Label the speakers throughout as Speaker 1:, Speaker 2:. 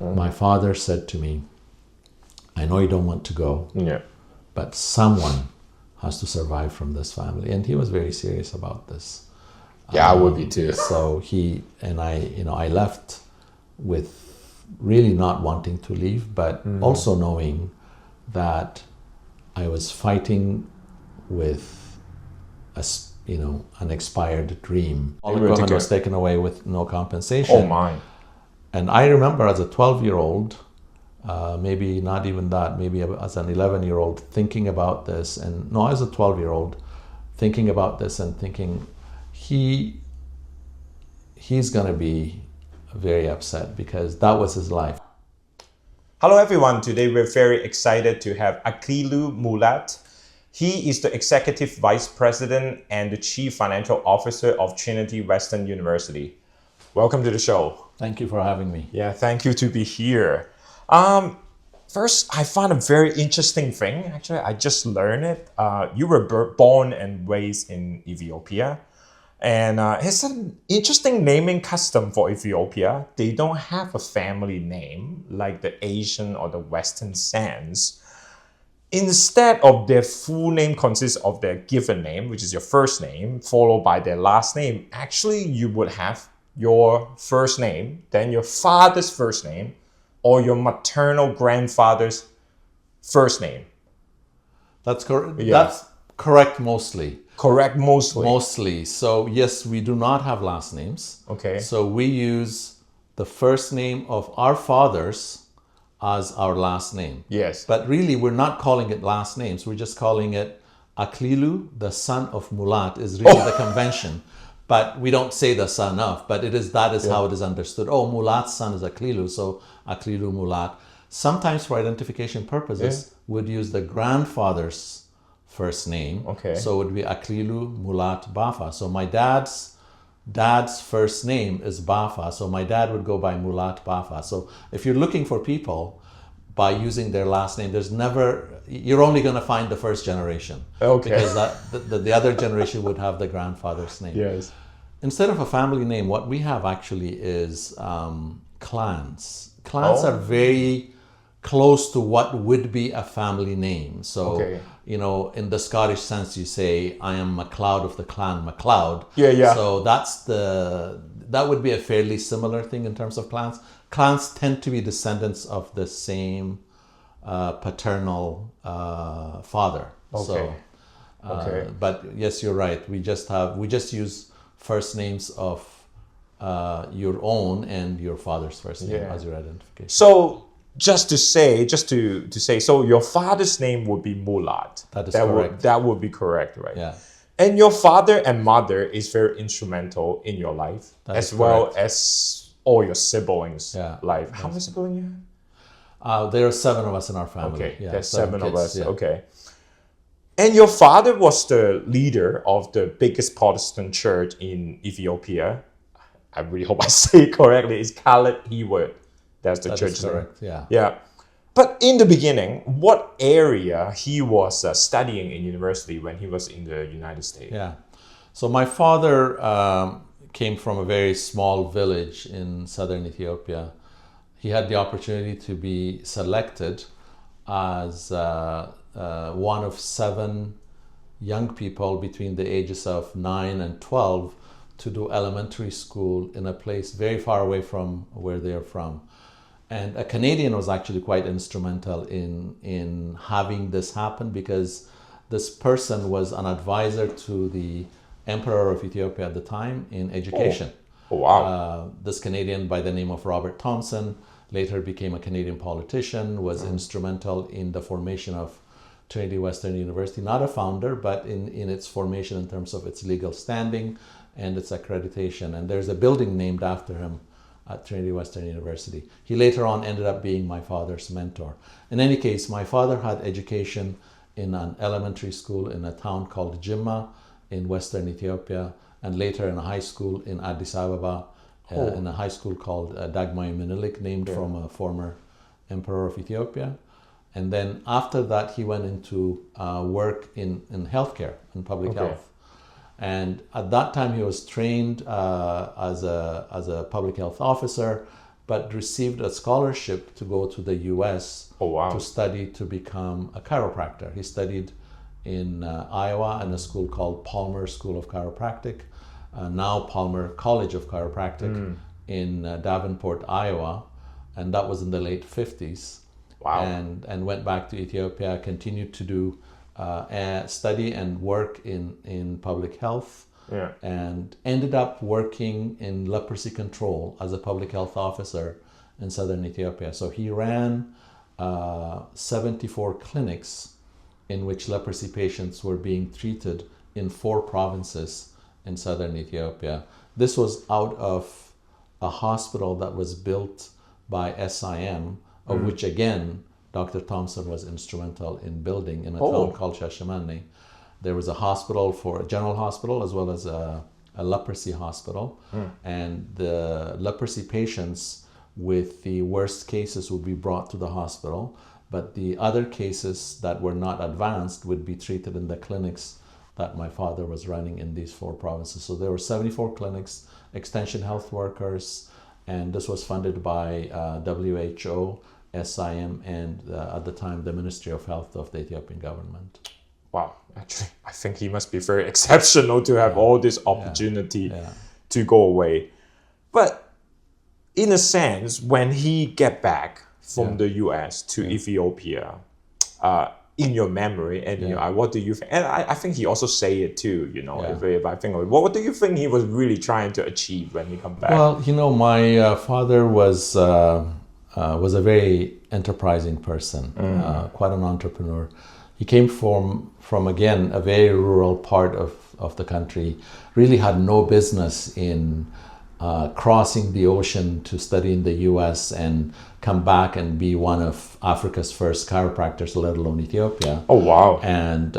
Speaker 1: My father said to me, I know you don't want to go,
Speaker 2: Yeah.
Speaker 1: but someone has to survive from this family. And he was very serious about this.
Speaker 2: Yeah, I would be too.
Speaker 1: So he and I left with really not wanting to leave, but also knowing that I was fighting with an expired dream. All equipment was taken away with no compensation.
Speaker 2: Oh my.
Speaker 1: And I remember as a 12-year-old, maybe not even that, maybe as an 11-year-old thinking about this, and no, as a 12-year-old thinking about this and thinking he's going to be very upset because that was his life.
Speaker 2: Hello everyone, today we're very excited to have Aklilu Mulat. He is the Executive Vice President and the Chief Financial Officer of Trinity Western University. Welcome to the show.
Speaker 1: Thank you for having me.
Speaker 2: Yeah, thank you to be here. First, I found a very interesting thing. Actually, I just learned it. You were born and raised in Ethiopia. And it's an interesting naming custom for Ethiopia. They don't have a family name like the Asian or the Western sense. Instead of their full name consists of their given name, which is your first name, followed by their last name. Actually, you would have your first name, then your father's first name, or your maternal grandfather's first name.
Speaker 1: That's correct.
Speaker 2: Yeah.
Speaker 1: That's correct mostly.
Speaker 2: Correct mostly.
Speaker 1: Mostly. So yes, we do not have last names.
Speaker 2: Okay.
Speaker 1: So we use the first name of our fathers as our last name.
Speaker 2: Yes.
Speaker 1: But really, we're not calling it last names. We're just calling it Aklilu, the son of Mulat, is really the convention. But we don't say the son of, but that is how it is understood. Oh, Mulat's son is Aklilu, so Aklilu Mulat. Sometimes for identification purposes, would use the grandfather's first name.
Speaker 2: Okay.
Speaker 1: So it would be Aklilu Mulat Bafa. So my dad's first name is Bafa. So my dad would go by Mulat Bafa. So if you're looking for people by using their last name, you're only going to find the first generation.
Speaker 2: Okay.
Speaker 1: Because the other generation would have the grandfather's name.
Speaker 2: Yes.
Speaker 1: Instead of a family name, what we have actually is clans. Clans are very close to what would be a family name. So, in the Scottish sense, you say, I am MacLeod of the clan MacLeod.
Speaker 2: Yeah.
Speaker 1: So that would be a fairly similar thing in terms of clans. Clans tend to be descendants of the same paternal father.
Speaker 2: Okay.
Speaker 1: But yes, you're right. We just use first names of your own and your father's first name as your identification.
Speaker 2: So just to say, so your father's name would be Mulat.
Speaker 1: That is correct.
Speaker 2: That would be correct, right?
Speaker 1: Yeah.
Speaker 2: And your father and mother is very instrumental in your life, as well as all your siblings' life. How many siblings you have?
Speaker 1: There are 7 of us in our family.
Speaker 2: Okay,
Speaker 1: Yeah,
Speaker 2: there's 7 of
Speaker 1: kids,
Speaker 2: us.
Speaker 1: yeah.
Speaker 2: Okay. And your father was the leader of the biggest Protestant church in Ethiopia. I really hope I say it correctly. It's Khaled Ewart. That's the church name.
Speaker 1: Correct. Yeah.
Speaker 2: Yeah. But in the beginning, what area he was studying in university when he was in the United States?
Speaker 1: Yeah. So my father came from a very small village in southern Ethiopia. He had the opportunity to be selected as one of 7 young people between the ages of 9 and 12 to do elementary school in a place very far away from where they're from. And a Canadian was actually quite instrumental in having this happen, because this person was an advisor to the Emperor of Ethiopia at the time in education.
Speaker 2: Oh wow.
Speaker 1: This Canadian by the name of Robert Thompson later became a Canadian politician, was instrumental in the formation of Trinity Western University, not a founder, but in its formation in terms of its legal standing and its accreditation. And there's a building named after him at Trinity Western University. He later on ended up being my father's mentor. In any case, my father had education in an elementary school in a town called Jimma in Western Ethiopia, and later in a high school in Addis Ababa, in a high school called Dagmai Minilik, named from a former emperor of Ethiopia. And then after that, he went into work in healthcare, in public health. And at that time, he was trained as a public health officer, but received a scholarship to go to the U.S.
Speaker 2: Oh, wow.
Speaker 1: to study to become a chiropractor. He studied in Iowa in a school called Palmer School of Chiropractic, now Palmer College of Chiropractic in Davenport, Iowa, and that was in the late 50s.
Speaker 2: Wow.
Speaker 1: And went back to Ethiopia, continued to do study and work in public health, and ended up working in leprosy control as a public health officer in southern Ethiopia. So he ran 74 clinics in which leprosy patients were being treated in 4 provinces in southern Ethiopia. This was out of a hospital that was built by SIM, of which again Dr. Thompson was instrumental in building in a town called Shashamane. There was a hospital, for a general hospital, as well as a leprosy hospital, and the leprosy patients with the worst cases would be brought to the hospital, but the other cases that were not advanced would be treated in the clinics that my father was running in these 4 provinces. So there were 74 clinics, extension health workers, and this was funded by WHO, SIM, and at the time the Ministry of Health of the Ethiopian government.
Speaker 2: Wow, actually, I think he must be very exceptional to have all this opportunity to go away. But in a sense, when he get back from the US to Ethiopia, in your memory, and what do you think? And I think he also say it too, if I think of it. What do you think he was really trying to achieve when he come back?
Speaker 1: Well, my father was a very enterprising person, quite an entrepreneur. He came from again, a very rural part of the country, really had no business in crossing the ocean to study in the US and come back and be one of Africa's first chiropractors, let alone Ethiopia.
Speaker 2: Oh, wow.
Speaker 1: And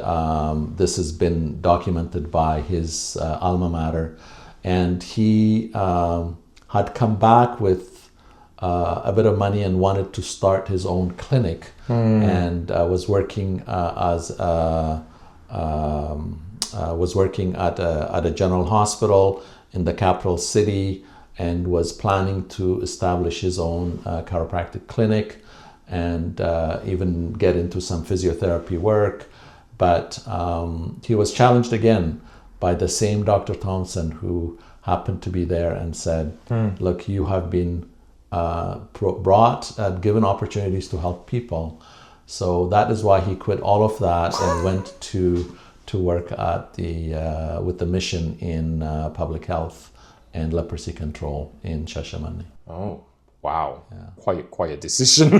Speaker 1: this has been documented by his alma mater. And he had come back with a bit of money and wanted to start his own clinic, and was working at a general hospital in the capital city, and was planning to establish his own chiropractic clinic and even get into some physiotherapy work. But he was challenged again by the same Dr. Thompson, who happened to be there and said, look, you have been given opportunities to help people. So that is why he quit all of that and went to work at with the mission in public health and leprosy control in Shashamane.
Speaker 2: Oh, wow. Yeah. Quite a decision.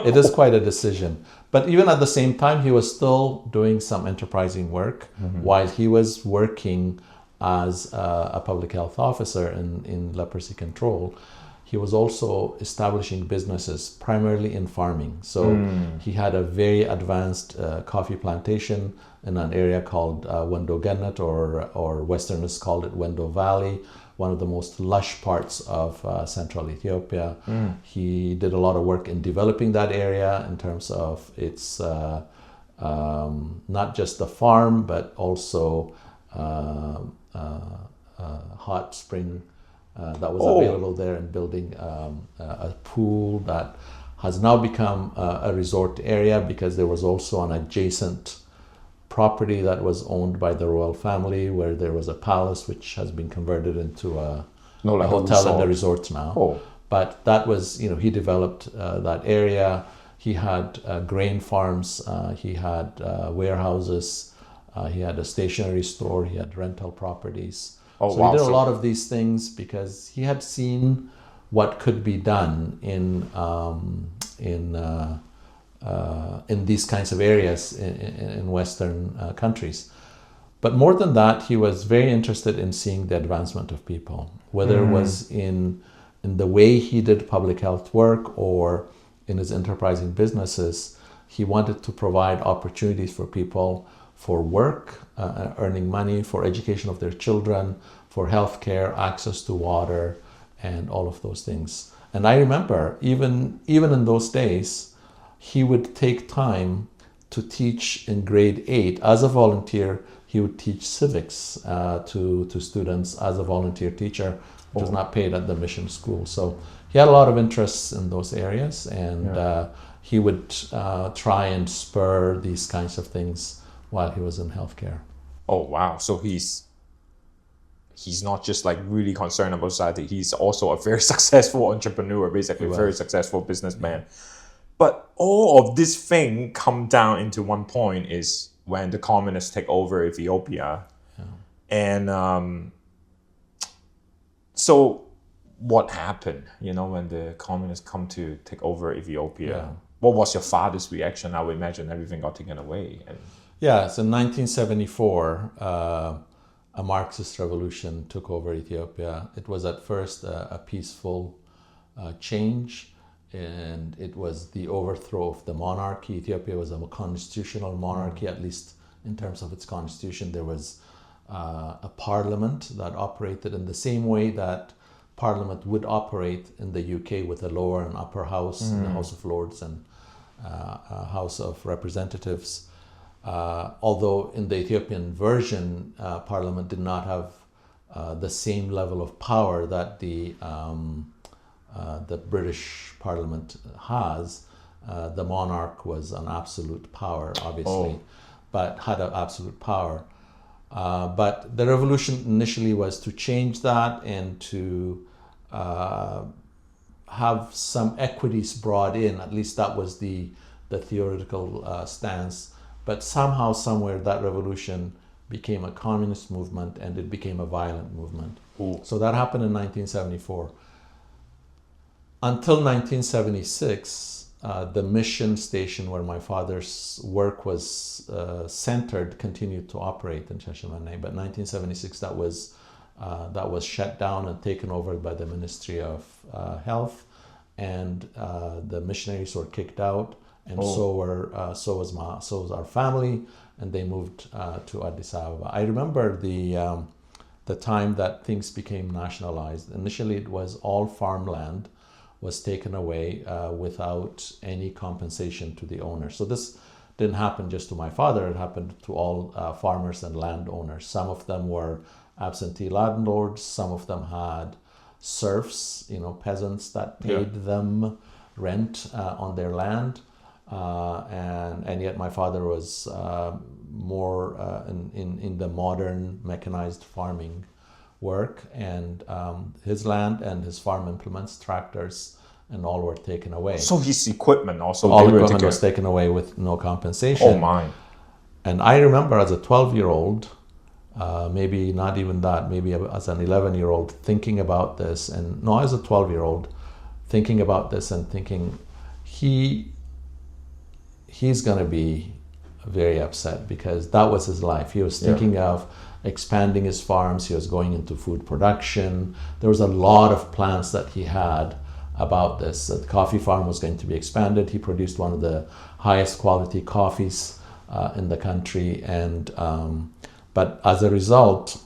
Speaker 1: It is quite a decision. But even at the same time, he was still doing some enterprising work while he was working as a public health officer in leprosy control. He was also establishing businesses primarily in farming. So he had a very advanced coffee plantation in an area called Wendo Gannat, or Westerners called it Wendo Valley, one of the most lush parts of central Ethiopia. He did a lot of work in developing that area in terms of its not just the farm, but also hot spring that was available there, and building a pool that has now become a resort area, because there was also an adjacent property that was owned by the royal family where there was a palace which has been converted into a hotel and a resort now. But that was, he developed that area. He had grain farms, he had warehouses, he had a stationery store, he had rental properties. He did a lot of these things because he had seen what could be done in these kinds of areas in Western countries. But more than that, he was very interested in seeing the advancement of people, whether it was in the way he did public health work or in his enterprising businesses. He wanted to provide opportunities for people for work, earning money, for education of their children, for healthcare, access to water, and all of those things. And I remember, even in those days, he would take time to teach in grade 8. As a volunteer, he would teach civics to students as a volunteer teacher, which was not paid at the mission school. So he had a lot of interests in those areas, and he would try and spur these kinds of things while he was in healthcare.
Speaker 2: Oh wow! So he's not just like really concerned about society. He's also a very successful entrepreneur, basically a very successful businessman. But all of this thing come down into one point is when the communists take over Ethiopia, and so what happened? You know, when the communists come to take over Ethiopia, what was your father's reaction? I would imagine everything got taken away.
Speaker 1: So in 1974, a Marxist revolution took over Ethiopia. It was at first a peaceful change, and it was the overthrow of the monarchy. Ethiopia was a constitutional monarchy, at least in terms of its constitution. There was a parliament that operated in the same way that Parliament would operate in the UK, with a lower and upper house, the House of Lords and House of Representatives. Although in the Ethiopian version, Parliament did not have the same level of power that the British Parliament has. The monarch was an absolute power, obviously, but had an absolute power. But the revolution initially was to change that and to have some equities brought in. At least that was the theoretical stance. But somehow, somewhere, that revolution became a communist movement, and it became a violent movement.
Speaker 2: Ooh.
Speaker 1: So that happened in 1974. Until 1976, the mission station where my father's work was centered continued to operate in Shashamane. But 1976, that was shut down and taken over by the Ministry of Health, and the missionaries were kicked out. And so was our family, and they moved to Addis Ababa. I remember the time that things became nationalized. Initially, it was all farmland was taken away without any compensation to the owner. So this didn't happen just to my father; it happened to all farmers and landowners. Some of them were absentee landlords. Some of them had serfs, peasants that paid them rent on their land. And yet my father was more in the modern mechanized farming work, and his land and his farm implements, tractors, and all were taken away.
Speaker 2: So his equipment also,
Speaker 1: all equipment was taken away with no compensation.
Speaker 2: Oh my!
Speaker 1: And I remember as a 12-year-old, maybe not even that, maybe as an 11-year-old, thinking about this, and no, as a 12-year-old, thinking about this and thinking he's going to be very upset, because that was his life. He was thinking of expanding his farms. He was going into food production. There was a lot of plans that he had about this. The coffee farm was going to be expanded. He produced one of the highest quality coffees in the country. And but as a result,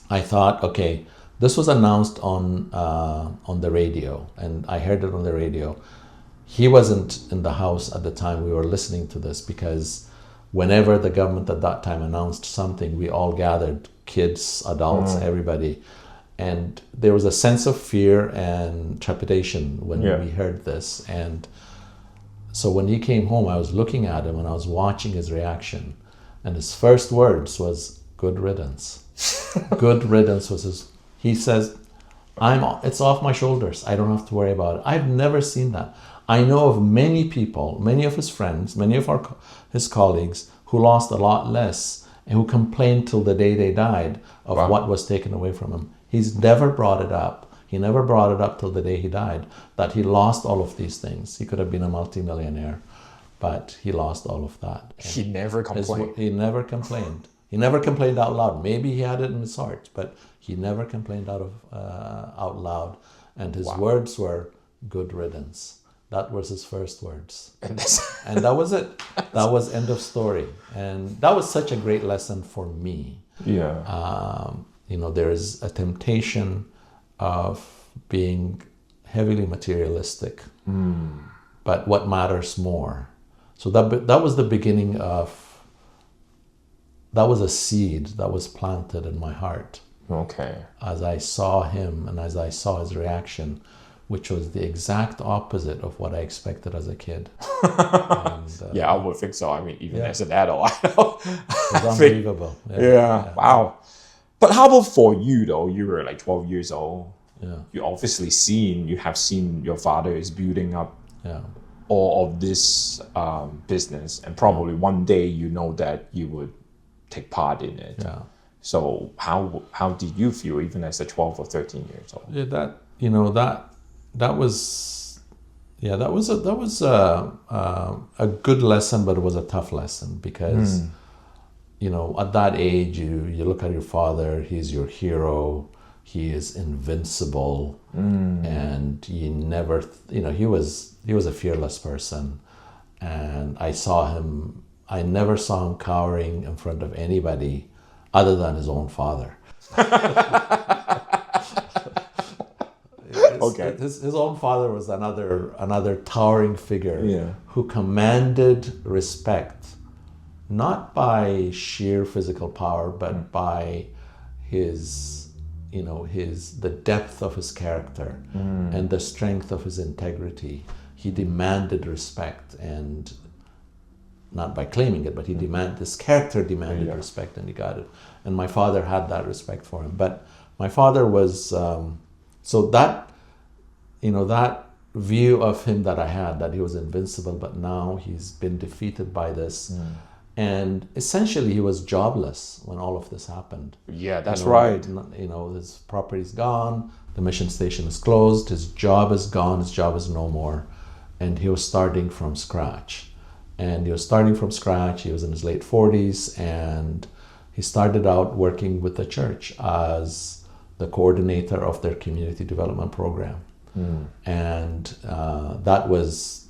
Speaker 1: I thought, okay, this was announced on the radio, and I heard it on the radio. He wasn't in the house at the time we were listening to this, because whenever the government at that time announced something, we all gathered, kids, adults, everybody. And there was a sense of fear and trepidation when we heard this. And so when he came home, I was looking at him and I was watching his reaction. And his first words was, "Good riddance." Good riddance was his. He says, it's off my shoulders. I don't have to worry about it. I've never seen that. I know of many people, many of his friends, many of his colleagues who lost a lot less and who complained till the day they died of what was taken away from him. He's never brought it up. He never brought it up till the day he died, that he lost all of these things. He could have been a multimillionaire, but he lost all of that. And
Speaker 2: he never complained.
Speaker 1: He never complained. He never complained out loud. Maybe he had it in his heart, but he never complained out loud. And his words were, "Good riddance." That was his first words. And that was it. That was end of story. And that was such a great lesson for me.
Speaker 2: Yeah.
Speaker 1: There is a temptation of being heavily materialistic. But what matters more? So that was the beginning of, that was a seed that was planted in my heart.
Speaker 2: Okay.
Speaker 1: As I saw him and as I saw his reaction which was the exact opposite of what I expected as a kid. And,
Speaker 2: yeah, I would think so. I mean, even
Speaker 1: yeah.
Speaker 2: as an adult, I don't
Speaker 1: It was unbelievable.
Speaker 2: yeah, wow. But how about for you though? You were like 12 years old.
Speaker 1: Yeah.
Speaker 2: You have seen your father is building up
Speaker 1: Yeah.
Speaker 2: all of this business, and probably one day you know that you would take part in it.
Speaker 1: Yeah.
Speaker 2: So how did you feel even as a 12 or 13 years old?
Speaker 1: Yeah, that was a good lesson, but it was a tough lesson because at that age you look at your father, he's your hero, he is invincible, and you never he was a fearless person, and I never saw him cowering in front of anybody other than his own father.
Speaker 2: Okay.
Speaker 1: His own father was another towering figure who commanded respect, not by sheer physical power, but by the depth of his character and the strength of his integrity. He demanded respect, and not by claiming it, but his character demanded respect, and he got it. And my father had that respect for him. But my father was so that that view of him that I had, that he was invincible, but now he's been defeated by this. And essentially he was jobless when all of this happened.
Speaker 2: Yeah, that's right.
Speaker 1: His property's gone, the mission station is closed, his job is gone, his job is no more. And he was starting from scratch. He was in his late 40s, and he started out working with the church as the coordinator of their community development program. And that was,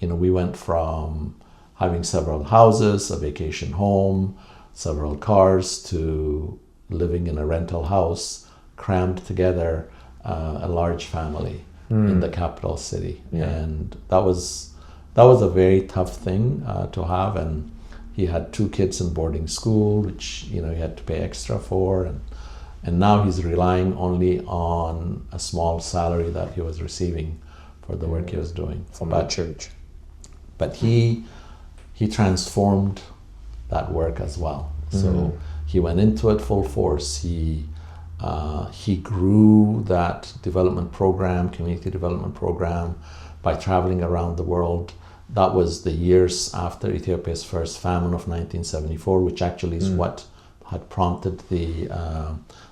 Speaker 1: we went from having several houses, a vacation home, several cars, to living in a rental house, crammed together, a large family in the capital city. And that was a very tough thing to have. And he had 2 kids in boarding school, which he had to pay extra for, and now he's relying only on a small salary that he was receiving for the work he was doing
Speaker 2: from the church.
Speaker 1: But he transformed that work as well. So he went into it full force. He grew that community development program, by traveling around the world. That was the years after Ethiopia's first famine of 1974, which actually is what had prompted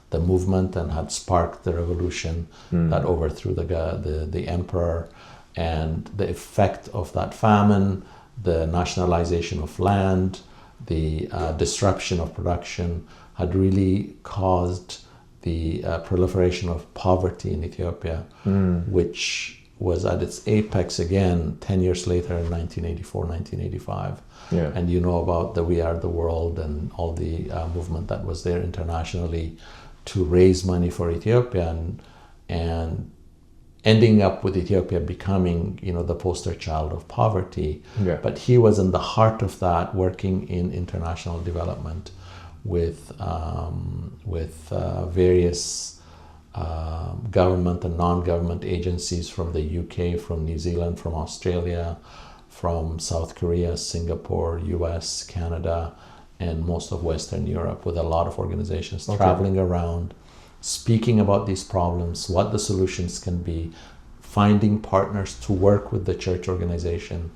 Speaker 1: the movement and had sparked the revolution that overthrew the emperor. And the effect of that famine, the nationalization of land, the disruption of production, had really caused the proliferation of poverty in Ethiopia, which was at its apex again 10 years later in 1984, 1985.
Speaker 2: Yeah.
Speaker 1: And you know about the We Are the World and all the movement that was there internationally to raise money for Ethiopia, and ending up with Ethiopia becoming, the poster child of poverty.
Speaker 2: Yeah.
Speaker 1: But he was in the heart of that, working in international development with various government and non-government agencies from the UK, from New Zealand, from Australia, from South Korea, Singapore, US, Canada, and most of Western Europe, with a lot of organizations traveling around, speaking about these problems, what the solutions can be, finding partners to work with the church organization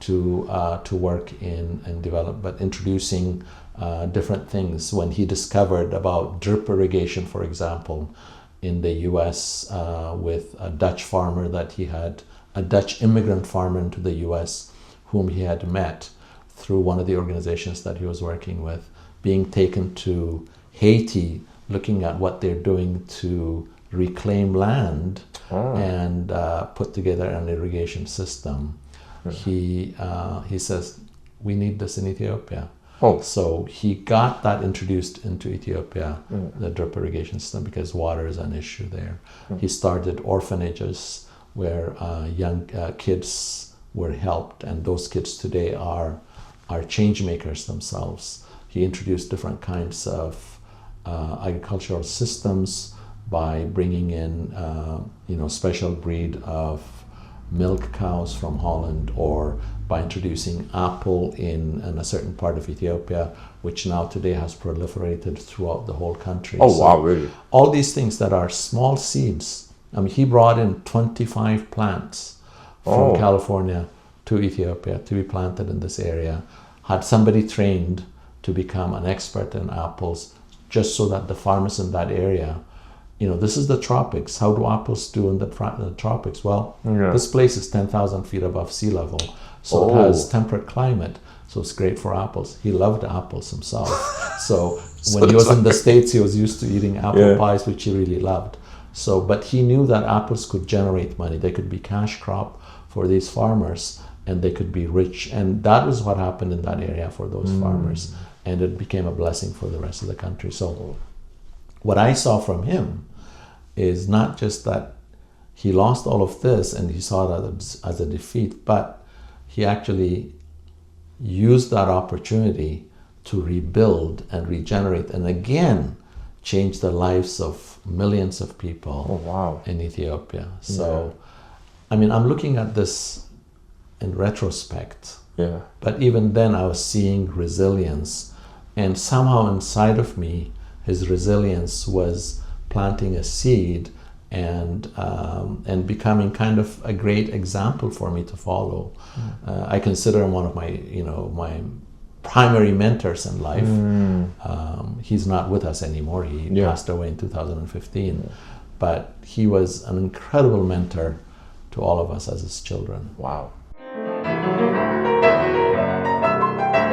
Speaker 1: to work in and develop, but introducing different things. When he discovered about drip irrigation, for example, in the US, with a Dutch farmer that he had, a Dutch immigrant farmer into the US, whom he had met through one of the organizations that he was working with, being taken to Haiti, looking at what they're doing to reclaim land and put together an irrigation system. He says, we need this in Ethiopia. So he got that introduced into Ethiopia, the drip irrigation system, because water is an issue there. He started orphanages where young kids were helped, and those kids today are change makers themselves. He introduced different kinds of agricultural systems by bringing in special breed of milk cows from Holland, or by introducing apple in a certain part of Ethiopia, which now today has proliferated throughout the whole country.
Speaker 2: Oh, wow, really?
Speaker 1: All these things that are small seeds. I mean, he brought in 25 plants from California to Ethiopia to be planted in this area, had somebody trained to become an expert in apples, just so that the farmers in that area, this is the tropics. How do apples do in the tropics? Well, this place is 10,000 feet above sea level, so it has temperate climate, so it's great for apples. He loved apples himself. So when he was in the States, he was used to eating apple pies, which he really loved. So, but he knew that apples could generate money. They could be cash crop for these farmers, and they could be rich. And that was what happened in that area for those farmers. And it became a blessing for the rest of the country. So what I saw from him is not just that he lost all of this and he saw that as a defeat, but he actually used that opportunity to rebuild and regenerate and again change the lives of millions of people in Ethiopia. So, I mean, I'm looking at this in retrospect, but even then I was seeing resilience, and somehow inside of me, his resilience was planting a seed and becoming kind of a great example for me to follow. I consider him one of my my primary mentors in life. He's not with us anymore. He passed away in 2015, but he was an incredible mentor to all of us as his children.
Speaker 2: Wow.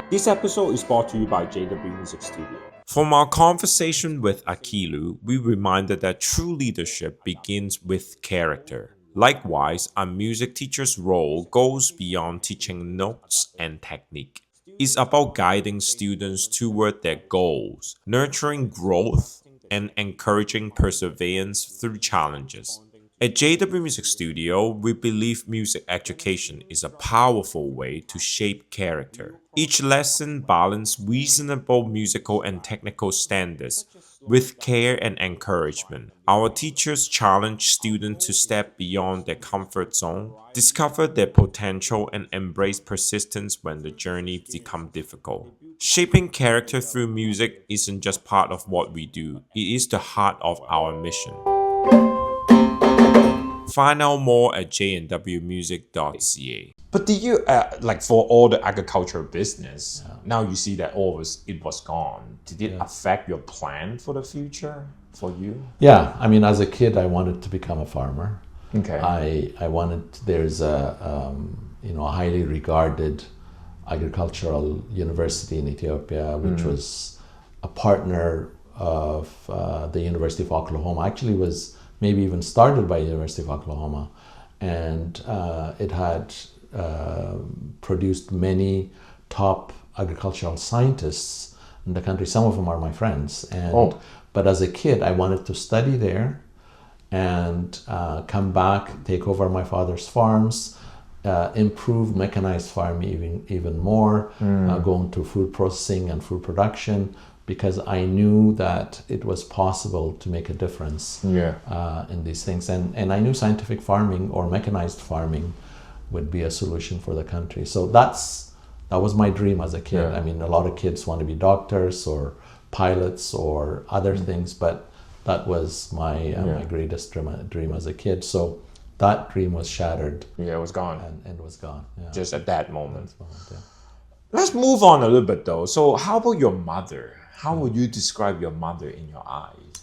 Speaker 2: This episode is brought to you by JW Music Studio. From our conversation with Aklilu, we reminded that true leadership begins with character. Likewise, a music teacher's role goes beyond teaching notes and technique. It's about guiding students toward their goals, nurturing growth, and encouraging perseverance through challenges. At JW Music Studio, we believe music education is a powerful way to shape character. Each lesson balances reasonable musical and technical standards with care and encouragement. Our teachers challenge students to step beyond their comfort zone, discover their potential, and embrace persistence when the journey becomes difficult. Shaping character through music isn't just part of what we do, it is the heart of our mission. Find out more at jnwmusic.ca. But did you, for all the agricultural business, now you see that it was gone. Did it affect your plan for the future for you?
Speaker 1: Yeah, I mean, as a kid, I wanted to become a farmer.
Speaker 2: Okay.
Speaker 1: There's a highly regarded agricultural university in Ethiopia, which was a partner of the University of Oklahoma. Actually was maybe even started by University of Oklahoma, and it had produced many top agricultural scientists in the country. Some of them are my friends, but as a kid I wanted to study there and come back, take over my father's farms, improve mechanized farming even more, go into food processing and food production, because I knew that it was possible to make a difference in these things. And I knew scientific farming or mechanized farming would be a solution for the country. So that was my dream as a kid. I mean, a lot of kids want to be doctors or pilots or other things, but that was my greatest dream as a kid. So that dream was shattered.
Speaker 2: Yeah, it was gone.
Speaker 1: And was gone. Yeah.
Speaker 2: Just at that moment. Let's move on a little bit though. So how about your mother? How would you describe your mother in your eyes?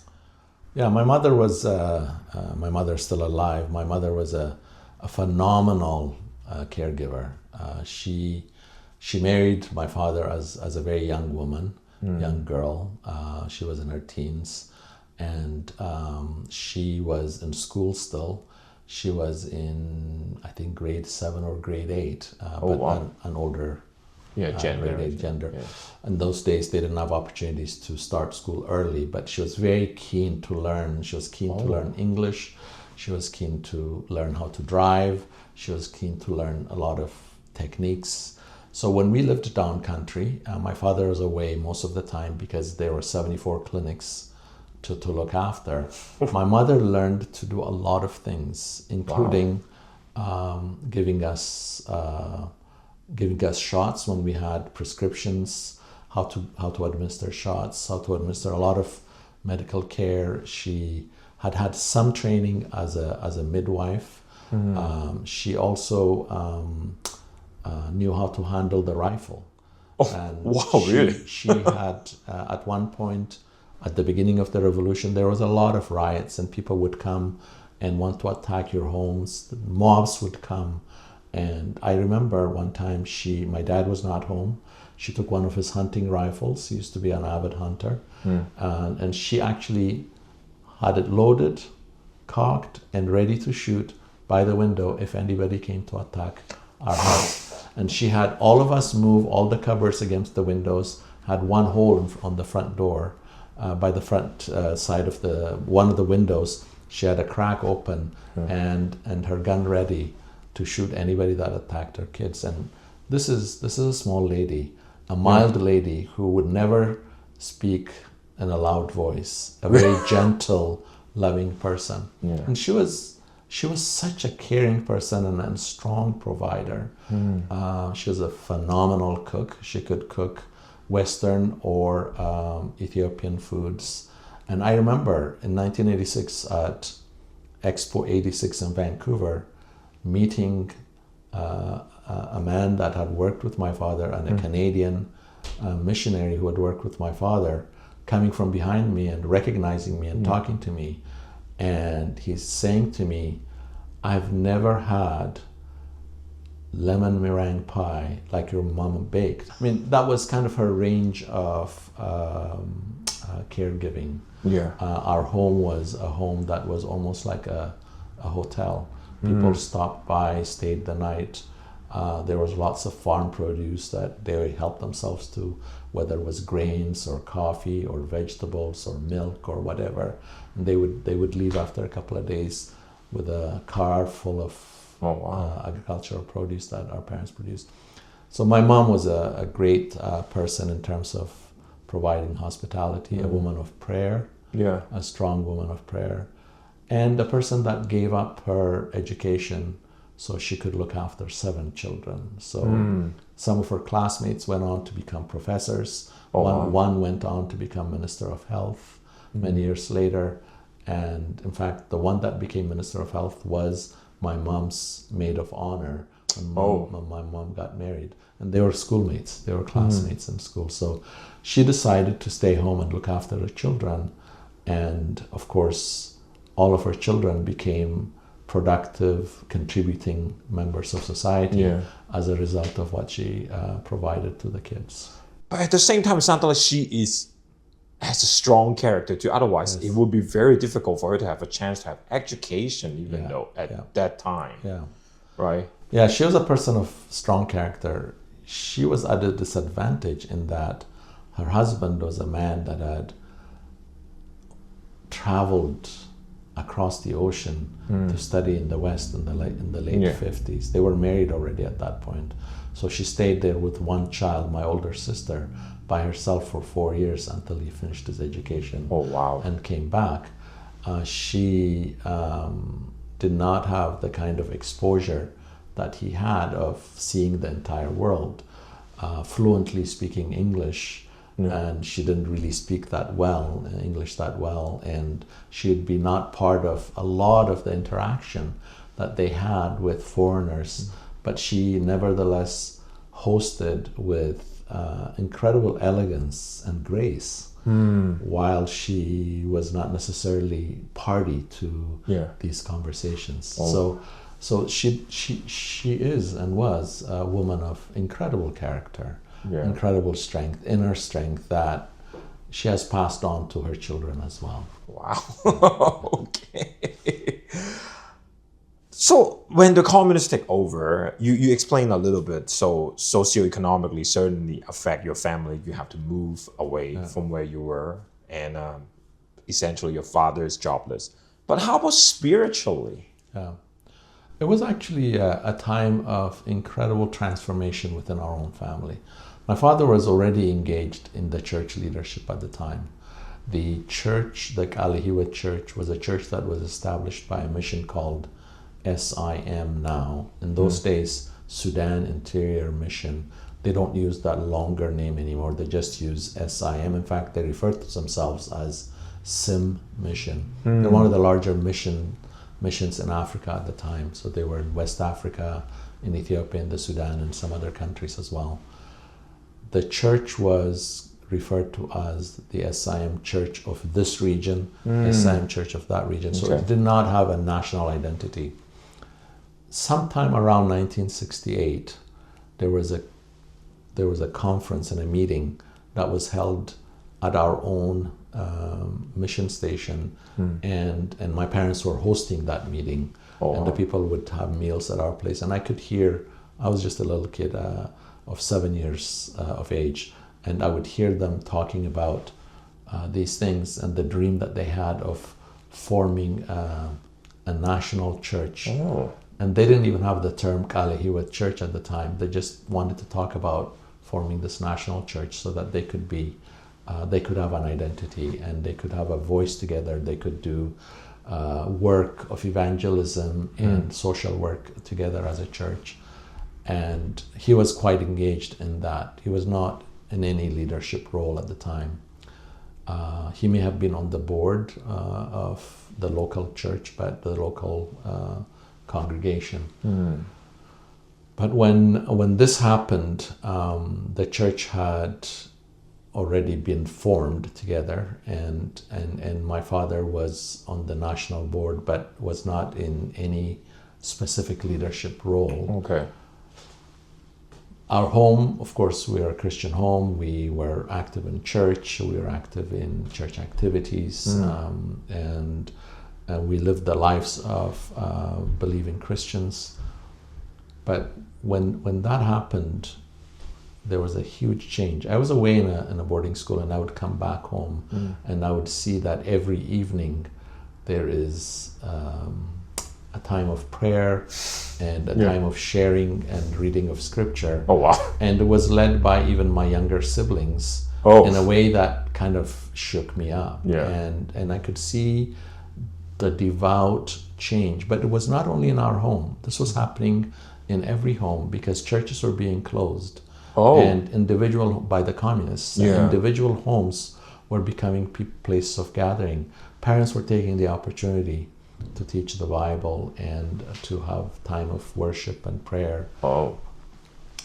Speaker 1: Yeah, my mother was, my mother's still alive. My mother was a phenomenal caregiver. She married my father as a very young woman, young girl. She was in her teens, and she was in school still. She was in, I think, grade 7 or grade 8, an older gender. Yeah. In those days, they didn't have opportunities to start school early, but she was very keen to learn. She was keen to learn English. She was keen to learn how to drive. She was keen to learn a lot of techniques. So when we lived down country, my father was away most of the time because there were 74 clinics to look after. My mother learned to do a lot of things, including giving us shots when we had prescriptions, how to administer shots, how to administer a lot of medical care. She had some training as a midwife. She also knew how to handle the rifle. And
Speaker 2: really?
Speaker 1: She had at one point, at the beginning of the revolution, there was a lot of riots, and people would come and want to attack your homes. The mobs would come, and I remember one time my dad was not home. She took one of his hunting rifles. He used to be an avid hunter, and she actually had it loaded, cocked, and ready to shoot by the window if anybody came to attack our house. And she had all of us move all the covers against the windows, had one hole on the front door, by the front side of one of the windows. She had a crack open and her gun ready to shoot anybody that attacked her kids. And this is a small lady, a mild lady who would never speak in a loud voice, a very gentle, loving person. And she was such a caring person and strong provider. She was a phenomenal cook. She could cook Western or Ethiopian foods. And I remember in 1986 at Expo 86 in Vancouver, meeting a man that had worked with my father and a Canadian missionary who had worked with my father, coming from behind me and recognizing me and talking to me. And he's saying to me, "I've never had lemon meringue pie like your mama baked." I mean, that was kind of her range of caregiving. Our home was a home that was almost like a hotel. People stopped by, stayed the night. There was lots of farm produce that they helped themselves to, whether it was grains or coffee or vegetables or milk or whatever. And they would leave after a couple of days with a car full of agricultural produce that our parents produced. So my mom was a great person in terms of providing hospitality, a woman of prayer, a strong woman of prayer, and a person that gave up her education so she could look after 7 children. So some of her classmates went on to become professors. One went on to become Minister of Health many years later. And in fact, the one that became Minister of Health was my mom's maid of honor when my mom got married. And they were schoolmates, they were classmates in school. So she decided to stay home and look after her children. And of course, all of her children became productive, contributing members of society as a result of what she provided to the kids.
Speaker 2: But at the same time, it sounds like she has a strong character too. Otherwise, it would be very difficult for her to have a chance to have education, even though at that time. Right?
Speaker 1: Yeah, she was a person of strong character. She was at a disadvantage in that her husband was a man that had traveled across the ocean to study in the West in the late 50s. They were married already at that point. So she stayed there with one child, my older sister, by herself for 4 years until he finished his education and came back. She did not have the kind of exposure that he had of seeing the entire world, fluently speaking English, and she didn't really speak English that well, and she'd be not part of a lot of the interaction that they had with foreigners, but she nevertheless hosted with incredible elegance and grace, while she was not necessarily party to these conversations. So she is and was a woman of incredible character, incredible strength, inner strength that she has passed on to her children as well.
Speaker 2: Wow. Okay. So when the communists take over, you explain a little bit. So socioeconomically, certainly affect your family. You have to move away from where you were, and essentially your father is jobless. But how about spiritually?
Speaker 1: It was actually a time of incredible transformation within our own family. My father was already engaged in the church leadership at the time, the church, the Aklilu Church, was a church that was established by a mission called SIM now. In those days, Sudan Interior Mission. They don't use that longer name anymore. They just use SIM. In fact, they refer to themselves as SIM Mission. They're one of the larger missions in Africa at the time. So they were in West Africa, in Ethiopia, in the Sudan, and some other countries as well. The church was referred to as the SIM Church of this region, SIM Church of that region. So it did not have a national identity. Sometime around 1968, there was a conference and a meeting that was held at our own mission station, and my parents were hosting that meeting. And the people would have meals at our place, and I could hear. I was just a little kid of 7 years of age, and I would hear them talking about these things and the dream that they had of forming a national church. And they didn't even have the term Aklilu Church at the time. They just wanted to talk about forming this national church so that they could be, they could have an identity and they could have a voice together. They could do work of evangelism and social work together as a church. And he was quite engaged in that. He was not in any leadership role at the time. He may have been on the board of the local church, but the local congregation. But when this happened, the church had already been formed together, and my father was on the national board, but was not in any specific leadership role. Our home, of course, we are a Christian home. We were active in church. We were active in church activities, and we lived the lives of believing Christians. But when that happened, there was a huge change. I was away in a boarding school, and I would come back home, and I would see that every evening there is a time of prayer and a time of sharing and reading of scripture. And it was led by even my younger siblings in a way that kind of shook me up. And I could see the devout change. But it was not only in our home. This was happening in every home because churches were being closed. And by the communists, individual homes were becoming places of gathering. Parents were taking the opportunity to teach the Bible and to have time of worship and prayer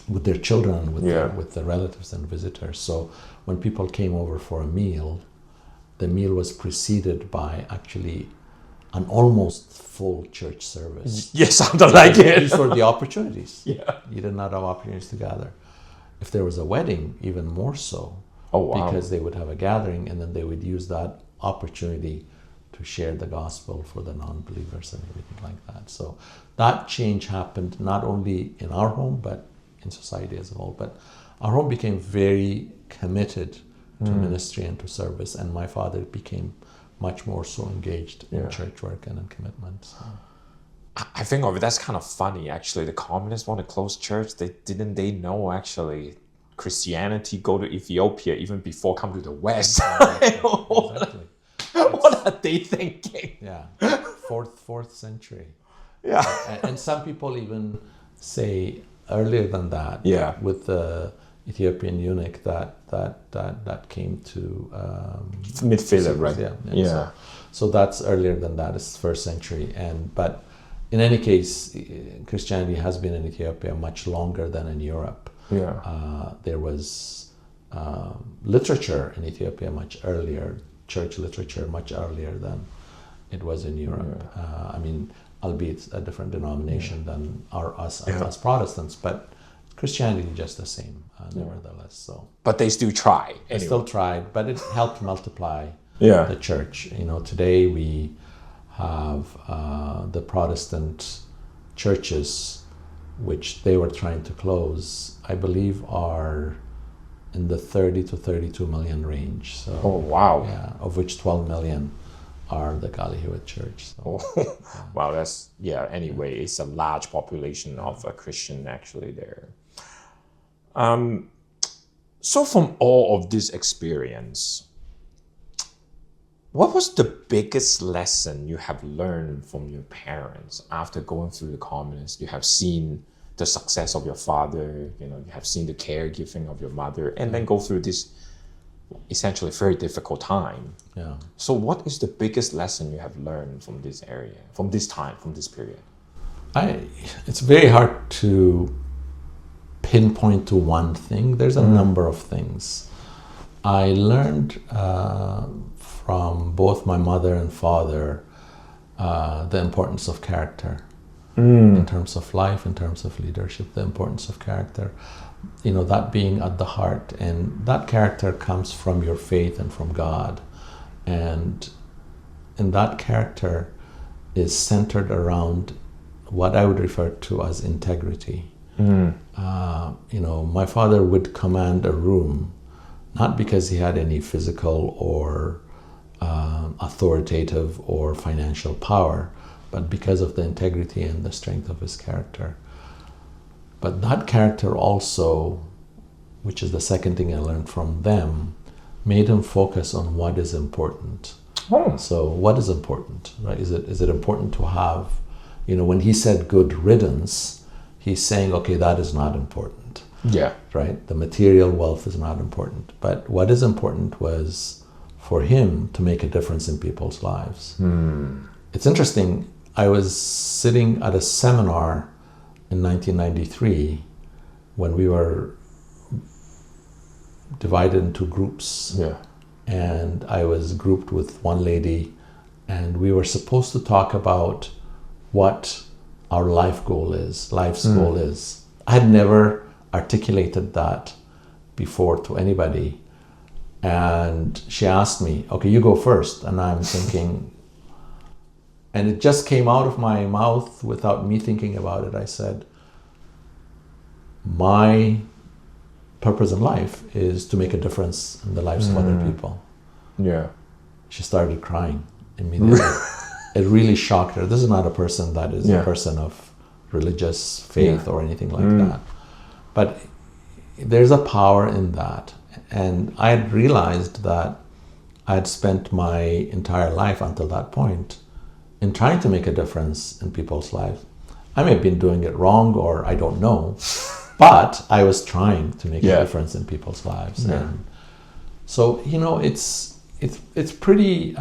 Speaker 1: with their children, with the relatives and visitors. So when people came over for a meal, the meal was preceded by actually an almost full church service.
Speaker 2: Something like it.
Speaker 1: These were the opportunities. You did not have opportunities to gather. If there was a wedding, even more so. Because they would have a gathering, and then they would use that opportunity to share the gospel for the non-believers and everything like that. So that change happened not only in our home, but in society as a whole. But our home became very committed to ministry and to service, and my father became much more so engaged in church work and in commitment. So.
Speaker 2: I think of it, that's kind of funny actually. The communists want to close church. They know actually Christianity go to Ethiopia even before come to the West.
Speaker 1: Exactly.
Speaker 2: What are they thinking?
Speaker 1: Fourth century. And some people even say earlier than that. With the Ethiopian eunuch that came to
Speaker 2: Philip, right?
Speaker 1: So that's earlier than that. It's first century. But in any case, Christianity has been in Ethiopia much longer than in Europe. There was literature in Ethiopia much earlier, church literature much earlier than it was in Europe. I mean, albeit a different denomination than us as Protestants, but Christianity is just the same, nevertheless. So,
Speaker 2: but they still try.
Speaker 1: They still tried, but it helped multiply the church. Today we have the Protestant churches, which they were trying to close, I believe are in the 30 to 32 million range. So, of which 12 million are the Aklilu Church. So,
Speaker 2: wow, that's, anyway, it's a large population of a Christian actually there. So from all of this experience, What was the biggest lesson you have learned from your parents after going through the communists? You have seen the success of your father, you have seen the caregiving of your mother, and then go through this essentially very difficult time.
Speaker 1: Yeah.
Speaker 2: So what is the biggest lesson you have learned from this area, from this time, from this period?
Speaker 1: It's very hard to pinpoint to one thing. There's a number of things. I learned from both my mother and father the importance of character in terms of life, in terms of leadership, the importance of character, that being at the heart. And that character comes from your faith and from God. And that character is centered around what I would refer to as integrity. My father would command a room, not because he had any physical or authoritative or financial power, but because of the integrity and the strength of his character. But that character also, which is the second thing I learned from them, made him focus on what is important. So what is important, right? Is it important to have, when he said good riddance, he's saying, okay, that is not important.
Speaker 2: Yeah.
Speaker 1: Right? The material wealth is not important. But what is important was for him to make a difference in people's lives. It's interesting. I was sitting at a seminar in 1993 when we were divided into groups.
Speaker 2: Yeah.
Speaker 1: And I was grouped with one lady, and we were supposed to talk about what our life's goal is. I had never articulated that before to anybody. And she asked me, okay, you go first. And I'm thinking, and it just came out of my mouth without me thinking about it. I said, my purpose in life is to make a difference in the lives of other people.
Speaker 2: Yeah.
Speaker 1: She started crying immediately. It really shocked her. This is not a person that is a person of religious faith or anything like that. But there's a power in that. And I had realized that I had spent my entire life until that point in trying to make a difference in people's lives. I may have been doing it wrong, or I don't know, but I was trying to make a difference in people's lives. And so, it's pretty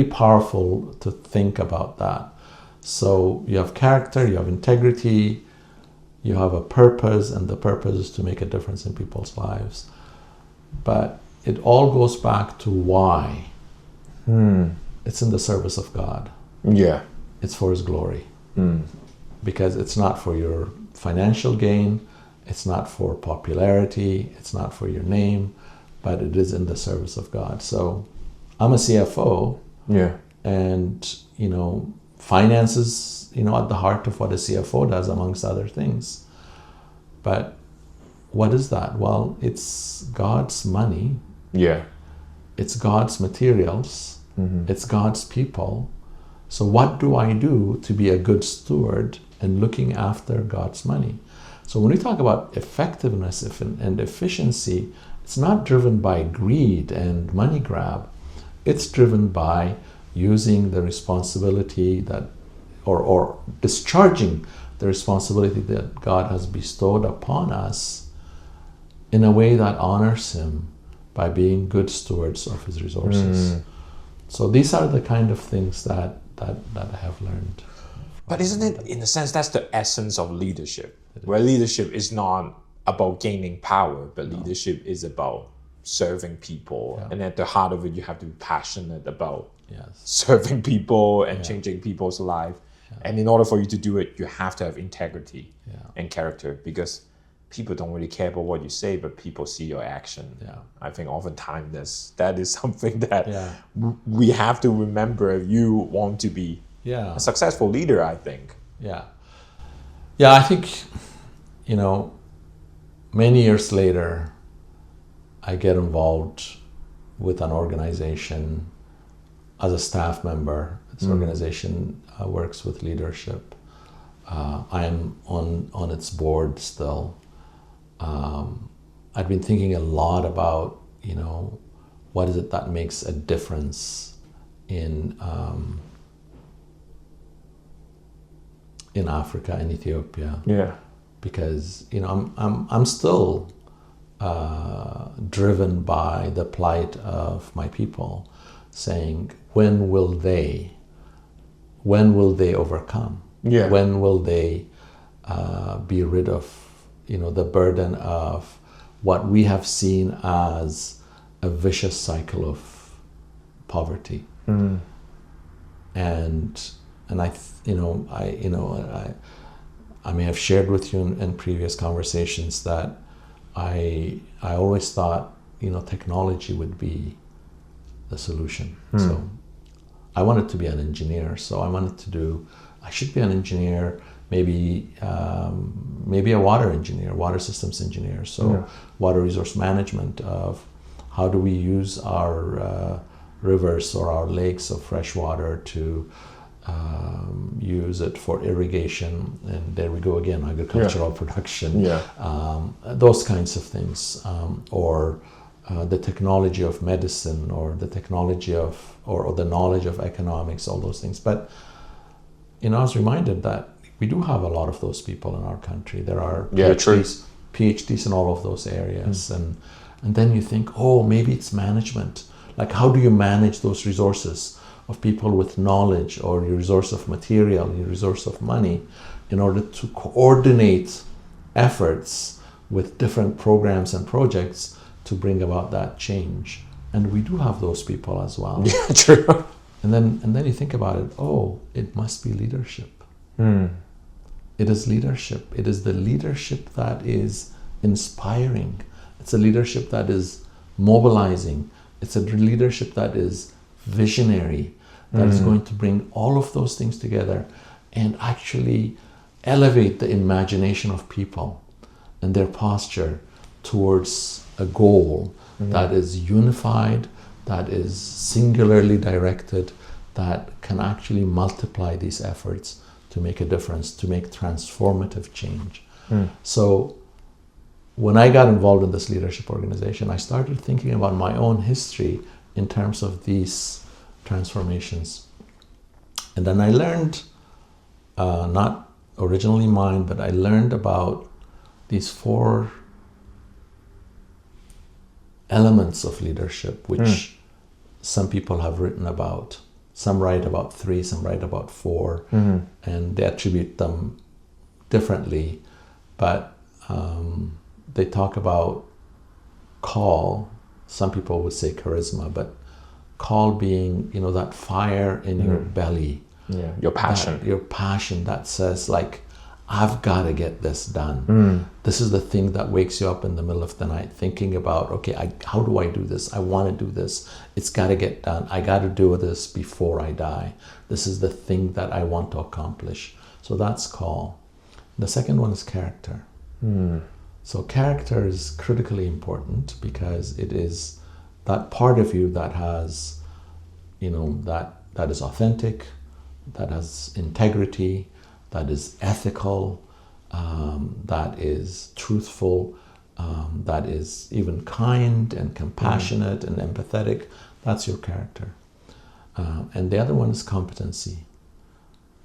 Speaker 1: powerful to think about that. So you have character, you have integrity, you have a purpose, and the purpose is to make a difference in people's lives. But it all goes back to why. It's in the service of God.
Speaker 2: Yeah.
Speaker 1: It's for His glory. Because it's not for your financial gain, it's not for popularity, it's not for your name, but it is in the service of God. So I'm a CFO.
Speaker 2: Yeah.
Speaker 1: And, finances, at the heart of what a CFO does, amongst other things. But what is that? Well, it's God's money.
Speaker 2: Yeah.
Speaker 1: It's God's materials. It's God's people. So what do I do to be a good steward in looking after God's money? So when we talk about effectiveness and efficiency, it's not driven by greed and money grab. It's driven by using the responsibility or discharging the responsibility that God has bestowed upon us in a way that honors Him by being good stewards of His resources. So these are the kind of things that I have learned.
Speaker 2: But isn't it, in a sense, that's the essence of leadership, where leadership is not about gaining power, but leadership is about serving people. And at the heart of it, you have to be passionate about serving people and changing people's life. And in order for you to do it, you have to have integrity and character, because people don't really care about what you say, but people see your action. I think oftentimes that is something that we have to remember if you want to be a successful leader, I think.
Speaker 1: I think, many years later, I get involved with an organization as a staff member. This organization works with leadership. I'm on its board still. I've been thinking a lot about, what is it that makes a difference in Africa, in Ethiopia.
Speaker 2: Yeah.
Speaker 1: Because I'm still driven by the plight of my people, saying, when will they overcome?
Speaker 2: Yeah.
Speaker 1: When will they be rid of the burden of what we have seen as a vicious cycle of poverty? And I may have shared with you in previous conversations that I always thought technology would be the solution. So I wanted to be an engineer. So I should be an engineer, maybe a water engineer, water systems engineer. So water resource management of how do we use our rivers or our lakes of fresh water to use it for irrigation, and there we go again, agricultural production, those kinds of things, or the technology of medicine, or the technology of, or the knowledge of economics, all those things. But I was reminded that we do have a lot of those people in our country. There are PhDs in all of those areas, and then you think, oh, maybe it's management. Like, how do you manage those resources of people with knowledge, or your resource of material, your resource of money, in order to coordinate efforts with different programs and projects to bring about that change? And we do have those people as well.
Speaker 2: Yeah, true.
Speaker 1: And then you think about it, oh, it must be leadership. It is leadership. It is the leadership that is inspiring. It's a leadership that is mobilizing. It's a leadership that is visionary, that is going to bring all of those things together and actually elevate the imagination of people and their posture towards a goal that is unified, that is singularly directed, that can actually multiply these efforts to make a difference, to make transformative change. So when I got involved in this leadership organization, I started thinking about my own history in terms of these transformations. And then I learned, not originally mine, but I learned about these 4 elements of leadership, which some people have written about. Some write about 3, some write about 4, and they attribute them differently. But they talk about call. Some people would say charisma, but call being, that fire in your belly.
Speaker 2: Yeah, your passion.
Speaker 1: Your passion that says, like, I've got to get this done. This is the thing that wakes you up in the middle of the night thinking about, okay, how do I do this? I want to do this. It's got to get done. I got to do this before I die. This is the thing that I want to accomplish. So that's call. The second one is character. So character is critically important because it is that part of you that has, that is authentic, that has integrity, that is ethical, that is truthful, that is even kind and compassionate and empathetic. That's your character. And the other one is competency.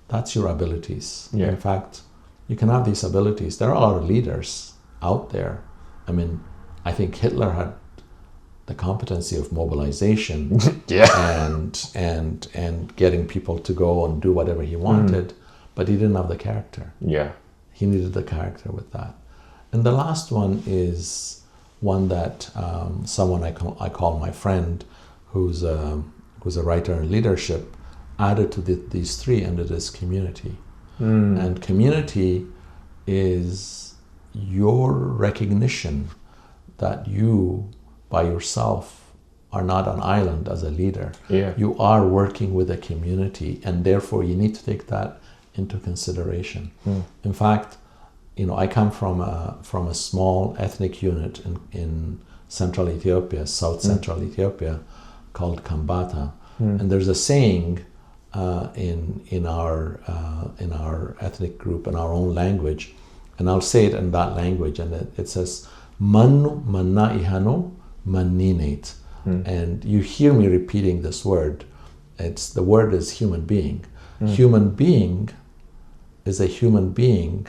Speaker 1: That's your abilities.
Speaker 2: Yeah.
Speaker 1: In fact, you can have these abilities. There are a lot of leaders out there. I mean, I think Hitler had the competency of mobilization and getting people to go and do whatever he wanted, but he didn't have the character.
Speaker 2: Yeah.
Speaker 1: He needed the character with that. And the last one is one that someone I call my friend, who's a writer in leadership, added to these 3, and it is community. And community is your recognition that you by yourself are not an island as a leader.
Speaker 2: Yeah.
Speaker 1: You are working with a community, and therefore you need to take that into consideration. In fact, I come from a small ethnic unit in central Ethiopia, south central Ethiopia, called Kambata. And there's a saying in our ethnic group, in our own language, and I'll say it in that language, and it says, Manu manna ihano maninate. And you hear me repeating this word. The word is human being. Human being is a human being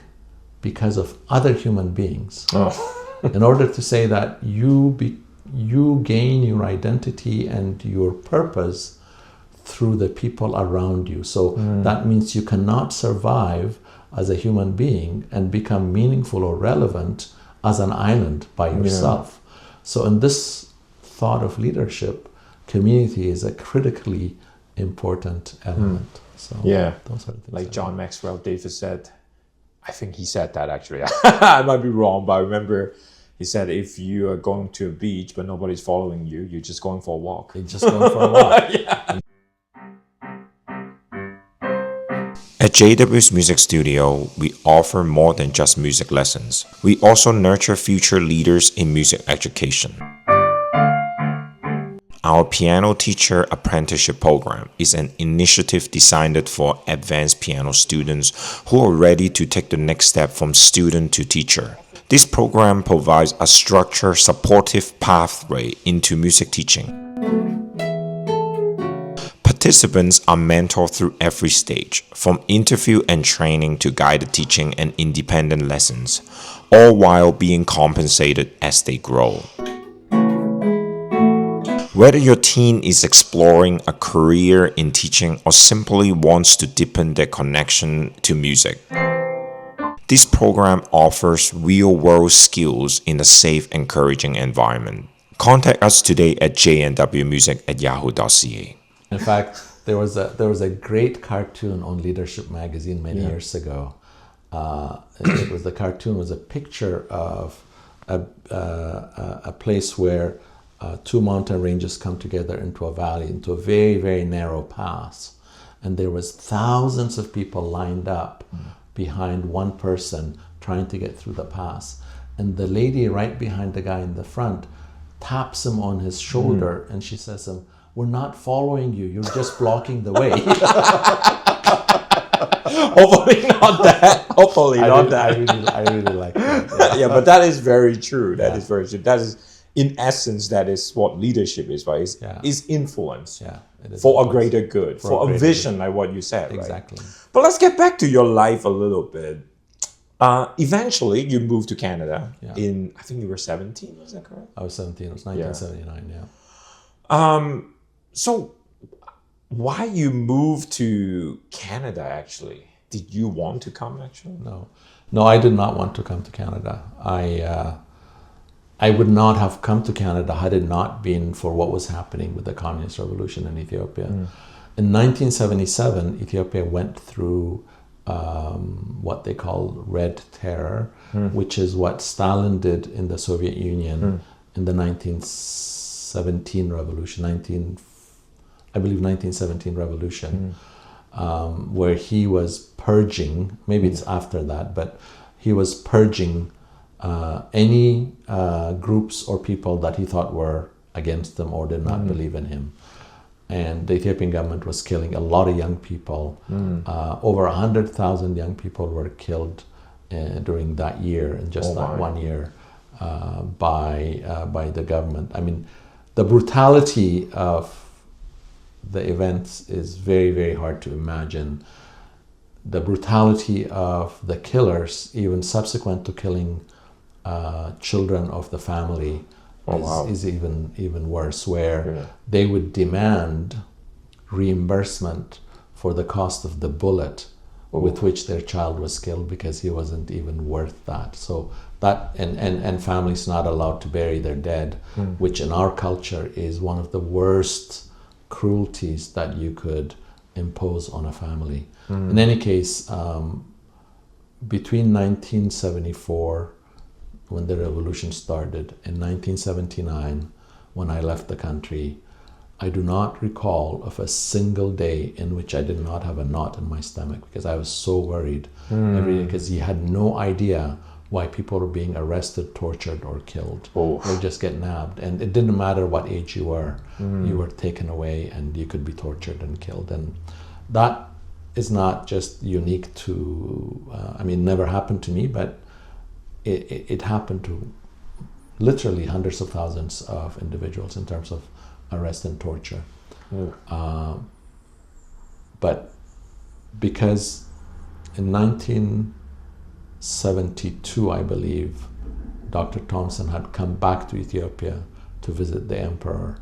Speaker 1: because of other human beings. In order to say that you gain your identity and your purpose through the people around you. So that means you cannot survive as a human being and become meaningful or relevant as an island by yourself. So in this thought of leadership, community is a critically important element. So those are the things.
Speaker 2: Like John Maxwell Davis said, I think he said that actually. I might be wrong, but I remember he said, if you are going to a beach but nobody's following you, you're just going for a walk.
Speaker 1: You're just going for a walk.
Speaker 2: At JW's Music Studio, we offer more than just music lessons. We also nurture future leaders in music education. Our Piano Teacher Apprenticeship Program is an initiative designed for advanced piano students who are ready to take the next step from student to teacher. This program provides a structured, supportive pathway into music teaching. Participants are mentored through every stage, from interview and training to guided teaching and independent lessons, all while being compensated as they grow. Whether your teen is exploring a career in teaching or simply wants to deepen their connection to music, this program offers real-world skills in a safe, encouraging environment. Contact us today at jnwmusic@yahoo.ca.
Speaker 1: In fact, there was a great cartoon on Leadership magazine many years ago. The cartoon was a picture of a place where two mountain ranges come together into a valley, into a very, very narrow pass. And there was thousands of people lined up behind one person trying to get through the pass. And the lady right behind the guy in the front taps him on his shoulder and she says to him, "We're not following you, you're just blocking the way."
Speaker 2: Hopefully not that. Hopefully not that.
Speaker 1: I really like that.
Speaker 2: Yeah, but that is very true. That is very true. That is, in essence, that is what leadership is, right? Is influence for a greater good, for a vision, like what you said, right?
Speaker 1: Exactly.
Speaker 2: But let's get back to your life a little bit. Eventually, you moved to Canada in, I think you were 17, is that correct?
Speaker 1: I was 17, it was 1979,
Speaker 2: So, why you moved to Canada, actually? Did you want to come, actually?
Speaker 1: No, I did not want to come to Canada. I would not have come to Canada had it not been for what was happening with the Communist Revolution in Ethiopia. In 1977, Ethiopia went through what they call Red Terror, which is what Stalin did in the Soviet Union in the 1917 revolution, 1917 revolution, where he was purging, maybe it's after that, but he was purging any groups or people that he thought were against him or did not believe in him. And the Ethiopian government was killing a lot of young people. Over 100,000 young people were killed during that year, in just that 1 year, by the government. I mean, the brutality of the events is very, very hard to imagine. The brutality of the killers, even subsequent to killing children of the family, is even worse, where they would demand reimbursement for the cost of the bullet with which their child was killed, because he wasn't even worth that. So that, and families not allowed to bury their dead, which in our culture is one of the worst cruelties that you could impose on a family. In any case, between 1974, when the revolution started, in 1979, when I left the country, I do not recall of a single day in which I did not have a knot in my stomach, because I was so worried every day, because you had no idea why people were being arrested, tortured, or killed. Or just get nabbed. And it didn't matter what age you were taken away and you could be tortured and killed. And that is not just unique to, never happened to me, but it happened to literally hundreds of thousands of individuals in terms of arrest and torture. But because in 1972, I believe, Dr. Thompson had come back to Ethiopia to visit the emperor.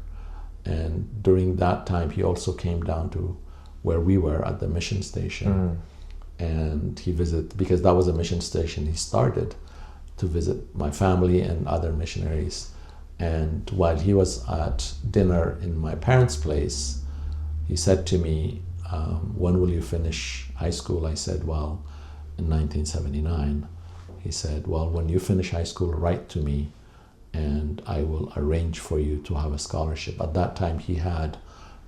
Speaker 1: And during that time, he also came down to where we were at the mission station. And he visited, because that was a mission station he started, to visit my family and other missionaries. And while he was at dinner in my parents' place, he said to me, when will you finish high school? I said, well, in 1979. He said, well, when you finish high school, write to me and I will arrange for you to have a scholarship. At that time, he had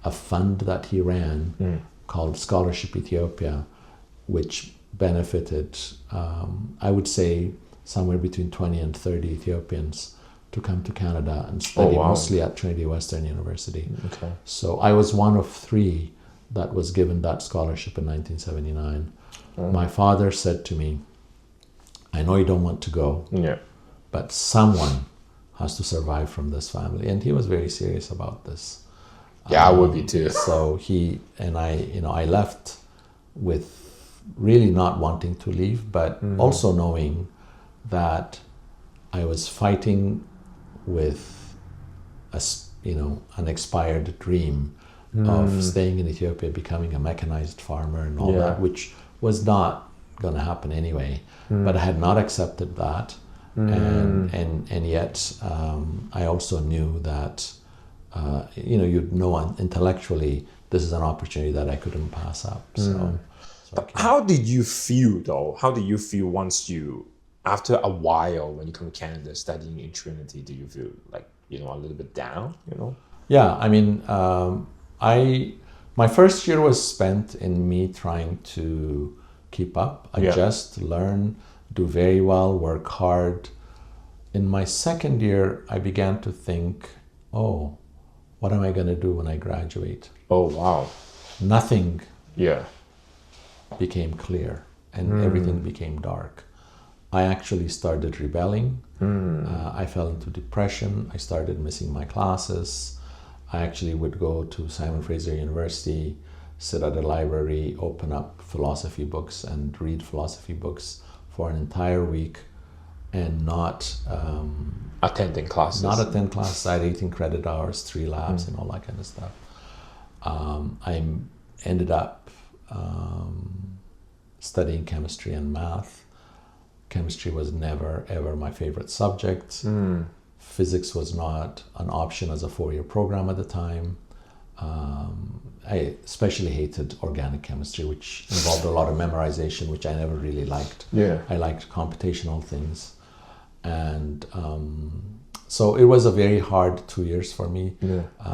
Speaker 1: a fund that he ran called Scholarship Ethiopia, which benefited, I would say, somewhere between 20 and 30 Ethiopians to come to Canada and study, mostly at Trinity Western University.
Speaker 2: Okay.
Speaker 1: So I was one of 3 that was given that scholarship in 1979. My father said to me, I know you don't want to go, but someone has to survive from this family. And he was very serious about this.
Speaker 2: Yeah, I would be too.
Speaker 1: So he and I, I left with really not wanting to leave, but also knowing that I was fighting with an expired dream of staying in Ethiopia, becoming a mechanized farmer and all that, which was not going to happen anyway. But I had not accepted that, and yet I also knew that intellectually this is an opportunity that I couldn't pass up.
Speaker 2: But how did you feel though? How did you feel once you, after a while, when you come to Canada studying in Trinity, do you feel like a little bit down?
Speaker 1: Yeah, I mean, my first year was spent in me trying to keep up, adjust, learn, do very well, work hard. In my second year, I began to think, what am I going to do when I graduate?
Speaker 2: Oh, wow.
Speaker 1: Nothing became clear and everything became dark. I actually started rebelling. I fell into depression. I started missing my classes. I actually would go to Simon Fraser University, sit at a library, open up philosophy books and read philosophy books for an entire week and not
Speaker 2: attending classes.
Speaker 1: Not attend classes. I had 18 credit hours, 3 labs and all that kind of stuff. I ended up studying chemistry and math. Chemistry was never, ever my favorite subject. Physics was not an option as a 4-year program at the time. I especially hated organic chemistry, which involved a lot of memorization, which I never really liked. I liked computational things. And so it was a very hard 2 years for me.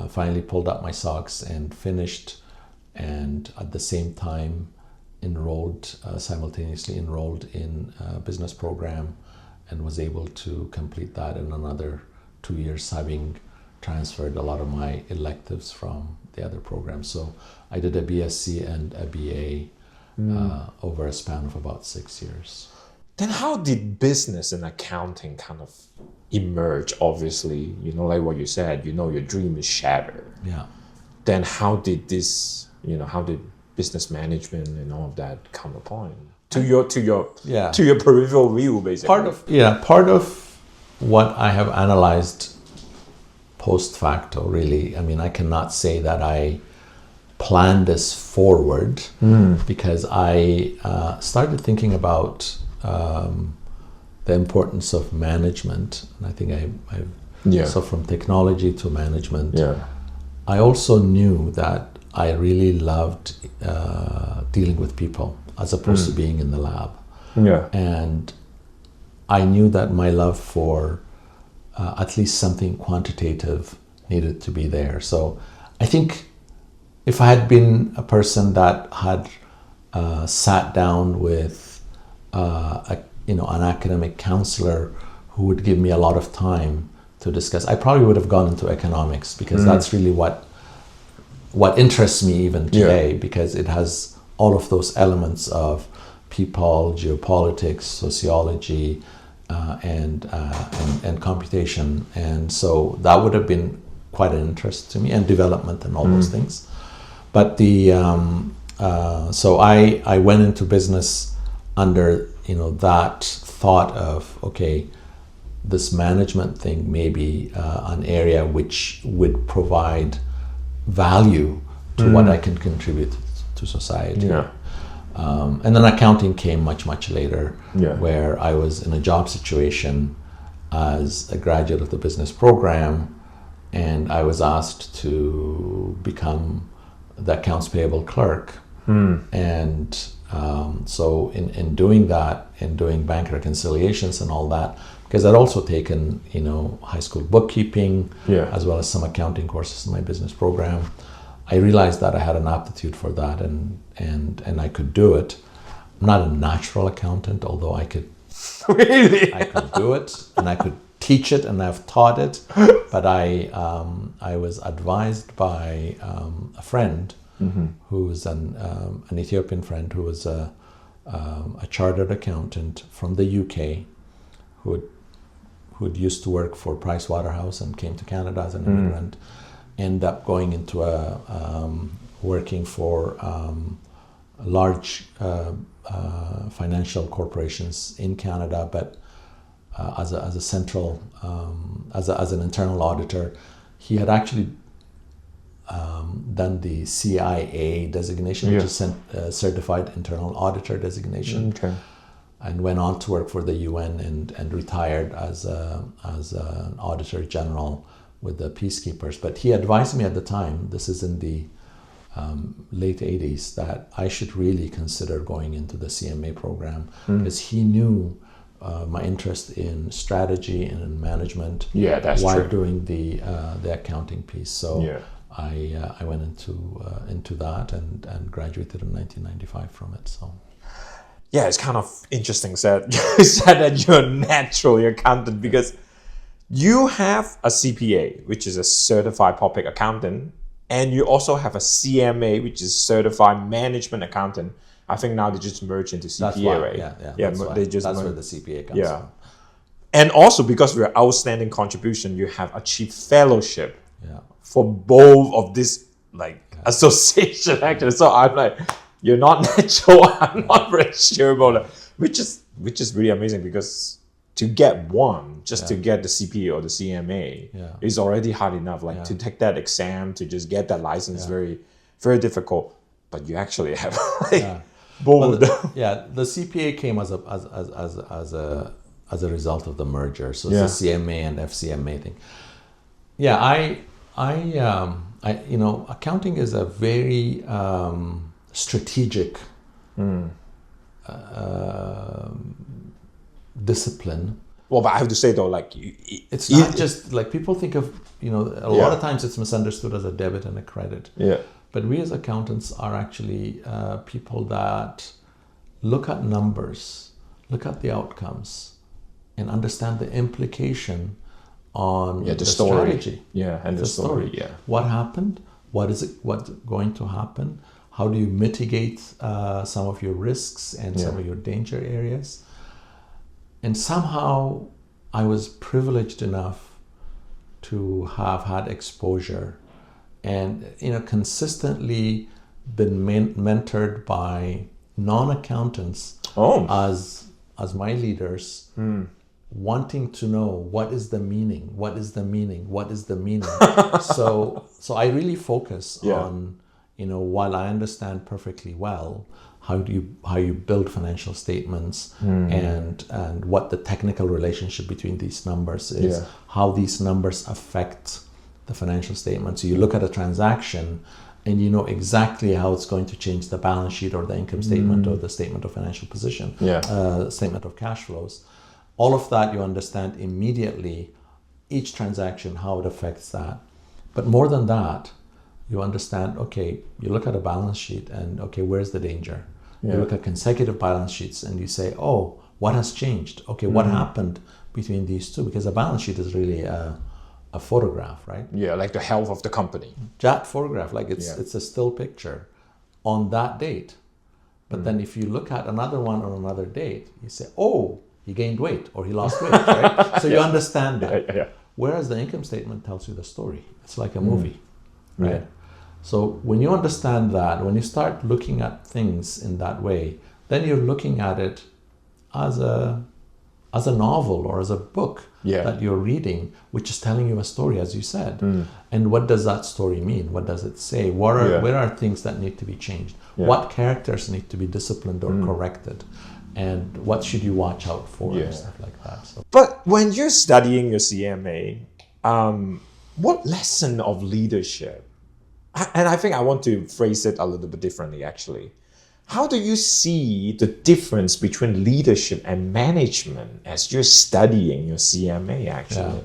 Speaker 1: Finally pulled up my socks and finished, and at the same time simultaneously enrolled in a business program and was able to complete that in another 2 years, having transferred a lot of my electives from the other programs. So I did a BSc and a BA over a span of about 6 years.
Speaker 2: Then how did business and accounting kind of emerge? Obviously, like what you said, your dream is shattered.
Speaker 1: Yeah.
Speaker 2: Then how did this, how did business management and all of that come upon to your peripheral view, basically?
Speaker 1: Part of what I have analyzed post facto, really, I mean, I cannot say that I planned this forward because I started thinking about the importance of management, and I think so from technology to management. I also knew that I really loved dealing with people as opposed to being in the lab. And I knew that my love for at least something quantitative needed to be there. So I think if I had been a person that had sat down with an academic counselor who would give me a lot of time to discuss, I probably would have gone into economics, because that's really what interests me even today, because it has all of those elements of people, geopolitics, sociology, and computation, and so that would have been quite an interest to me, and development and all those things. But so I went into business under that thought of, okay, this management thing may be an area which would provide value to what I can contribute to society.
Speaker 2: Yeah.
Speaker 1: And then accounting came much later,
Speaker 2: Yeah.
Speaker 1: where I was in a job situation as a graduate of the business program, and I was asked to become the accounts payable clerk. And so in doing that, in doing bank reconciliations and all that, because I'd also taken high school bookkeeping, as well as some accounting courses in my business program, I realized that I had an aptitude for that, and I could do it. I'm not a natural accountant, although I could
Speaker 2: Really?
Speaker 1: I could do it, and I could teach it, and I've taught it. But I was advised by a friend who's an Ethiopian friend who was a chartered accountant from the UK, who'd used to work for Pricewaterhouse and came to Canada as an immigrant, ended up going into working for large financial corporations in Canada, but as a central, as an internal auditor. He had actually done the CIA designation, which is Certified Internal Auditor designation, and went on to work for the UN and retired as an Auditor General with the Peacekeepers. But he advised me at the time, this is in the late 80s, that I should really consider going into the CMA program, because he knew my interest in strategy and in management while doing the accounting piece. So I went into that and graduated in 1995 from it. So
Speaker 2: yeah, it's kind of interesting that you said that you're a natural accountant, because you have a CPA, which is a certified public accountant, and you also have a CMA, which is certified management accountant. I think now they just merge into CPA,
Speaker 1: that's why,
Speaker 2: right?
Speaker 1: That's where the CPA comes from.
Speaker 2: And also because of your outstanding contribution, you have achieved fellowship for both of this association actually. So I'm like, you're not natural. I'm not very sure about it, which is really amazing, because to get one, just to get the CPA or the CMA is already hard enough. To take that exam, to just get that license, very, very difficult. But you actually have both.
Speaker 1: The CPA came as a result of the merger. So it's the CMA and FCMA thing. Accounting is a very strategic discipline.
Speaker 2: Well, but I have to say though,
Speaker 1: it's not just people think of, a lot of times it's misunderstood as a debit and a credit. But we as accountants are actually people that look at numbers, look at the outcomes, and understand the implication on the strategy.
Speaker 2: And the story.
Speaker 1: What happened? What's going to happen? How do you mitigate some of your risks and some of your danger areas? And somehow I was privileged enough to have had exposure and consistently been mentored by non-accountants as my leaders, wanting to know what is the meaning. So I really focus on, while I understand perfectly well how you build financial statements and what the technical relationship between these numbers is, how these numbers affect the financial statement. So you look at a transaction and you know exactly how it's going to change the balance sheet or the income statement or the statement of financial position, statement of cash flows. All of that you understand immediately, each transaction, how it affects that. But more than that, you understand, okay, you look at a balance sheet and, okay, where's the danger? You look at consecutive balance sheets and you say, oh, what has changed? Okay, what happened between these two? Because a balance sheet is really a photograph, right?
Speaker 2: Yeah, like the health of the company.
Speaker 1: That photograph, it's a still picture on that date. But then if you look at another one on another date, you say, oh, he gained weight or he lost weight, right? So you understand that.
Speaker 2: Yeah.
Speaker 1: Whereas the income statement tells you the story. It's like a movie, right?
Speaker 2: Yeah.
Speaker 1: So when you understand that, when you start looking at things in that way, then you're looking at it as a novel or as a book that you're reading, which is telling you a story, as you said. And what does that story mean? What does it say? Where are things that need to be changed? What characters need to be disciplined or corrected? And what should you watch out for and stuff like that. So.
Speaker 2: But when you're studying your CMA, what lesson of leadership, and I think I want to phrase it a little bit differently actually, how do you see the difference between leadership and management as you're studying your CMA actually?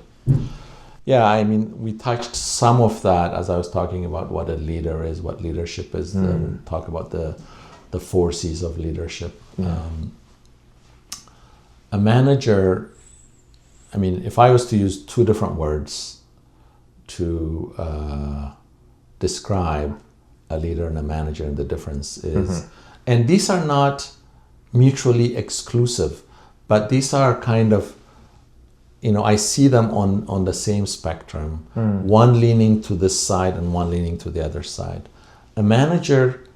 Speaker 1: Yeah, I mean, we touched some of that as I was talking about what a leader is, what leadership is, talk about the 4 C's of leadership. A manager, I mean, if I was to use 2 different words to describe a leader and a manager, and the difference is, and these are not mutually exclusive, but these are kind of, I see them on the same spectrum, one leaning to this side and one leaning to the other side. A manager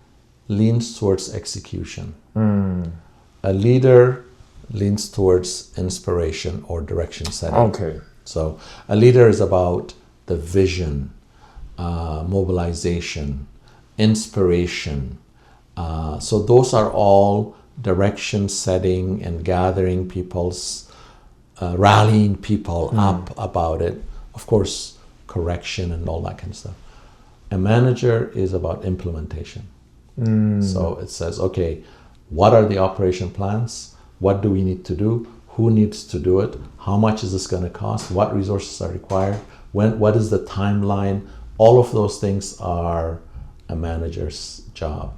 Speaker 1: leans towards execution. A leader leans towards inspiration or direction setting.
Speaker 2: Okay.
Speaker 1: So a leader is about the vision, mobilization, inspiration. So those are all direction setting and gathering people's, rallying people up about it. Of course, correction and all that kind of stuff. A manager is about implementation. So it says, okay, what are the operation plans? What do we need to do? Who needs to do it? How much is this going to cost? What resources are required? What is the timeline? All of those things are a manager's job.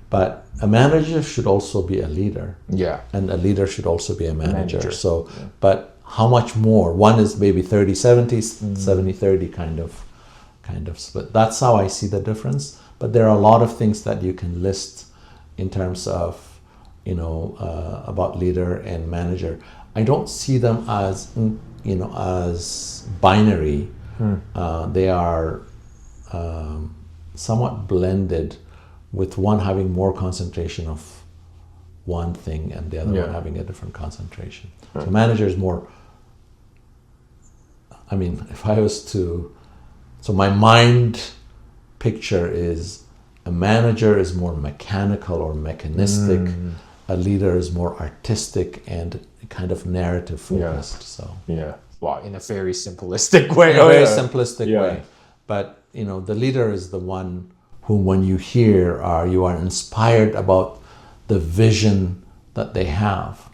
Speaker 1: But a manager should also be a leader. Yeah. And a leader should also be a manager. So, but how much more? One is maybe 30-70, 70-30 kind of split. That's how I see the difference. But there are a lot of things that you can list in terms of, about leader and manager. I don't see them as, as binary. They are somewhat blended, with one having more concentration of one thing and the other one having a different concentration. So manager is more, I mean, if I was to, so my mind picture is a manager is more mechanical or mechanistic, a leader is more artistic and kind of narrative focused. So
Speaker 2: well, in a very simplistic way.
Speaker 1: In a very simplistic way. But the leader is the one whom when you hear you are inspired about the vision that they have.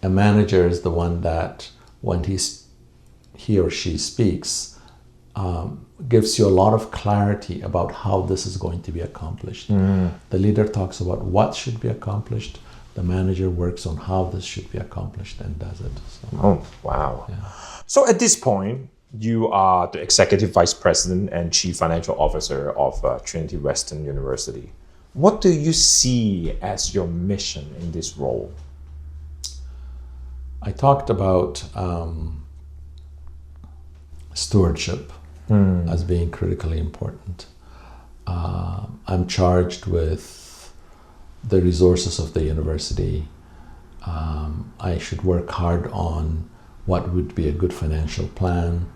Speaker 1: A manager is the one that when he or she speaks, gives you a lot of clarity about how this is going to be accomplished. The leader talks about what should be accomplished. The manager works on how this should be accomplished and does it. So,
Speaker 2: oh, wow. Yeah. So at this point, you are the Executive Vice President and Chief Financial Officer of Trinity Western University. What do you see as your mission in this role?
Speaker 1: I talked about stewardship as being critically important. I'm charged with the resources of the university. I should work hard on what would be a good financial plan.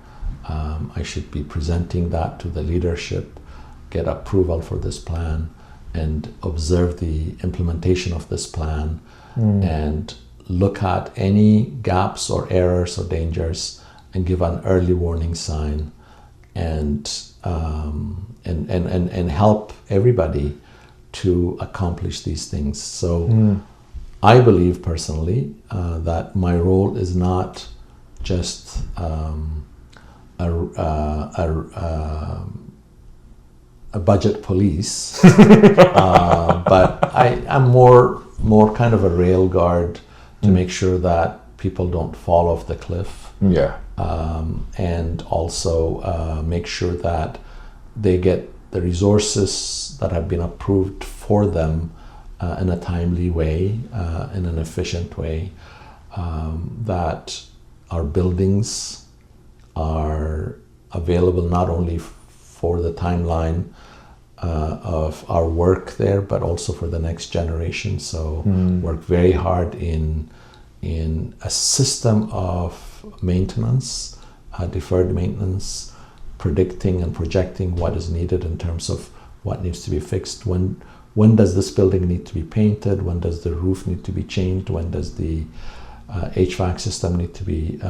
Speaker 1: I should be presenting that to the leadership, get approval for this plan, and observe the implementation of this plan, and look at any gaps or errors or dangers and give an early warning sign, and help everybody to accomplish these things. So I believe personally that my role is not just a budget police, but I'm more kind of a rail guard to make sure that people don't fall off the cliff. And also make sure that they get the resources that have been approved for them in a timely way, in an efficient way. that our buildings are available not only for the timeline of our work there, but also for the next generation. So work very hard in a system of maintenance, deferred maintenance, predicting and projecting what is needed in terms of what needs to be fixed. When does this building need to be painted? When does the roof need to be changed? When does the HVAC system need to be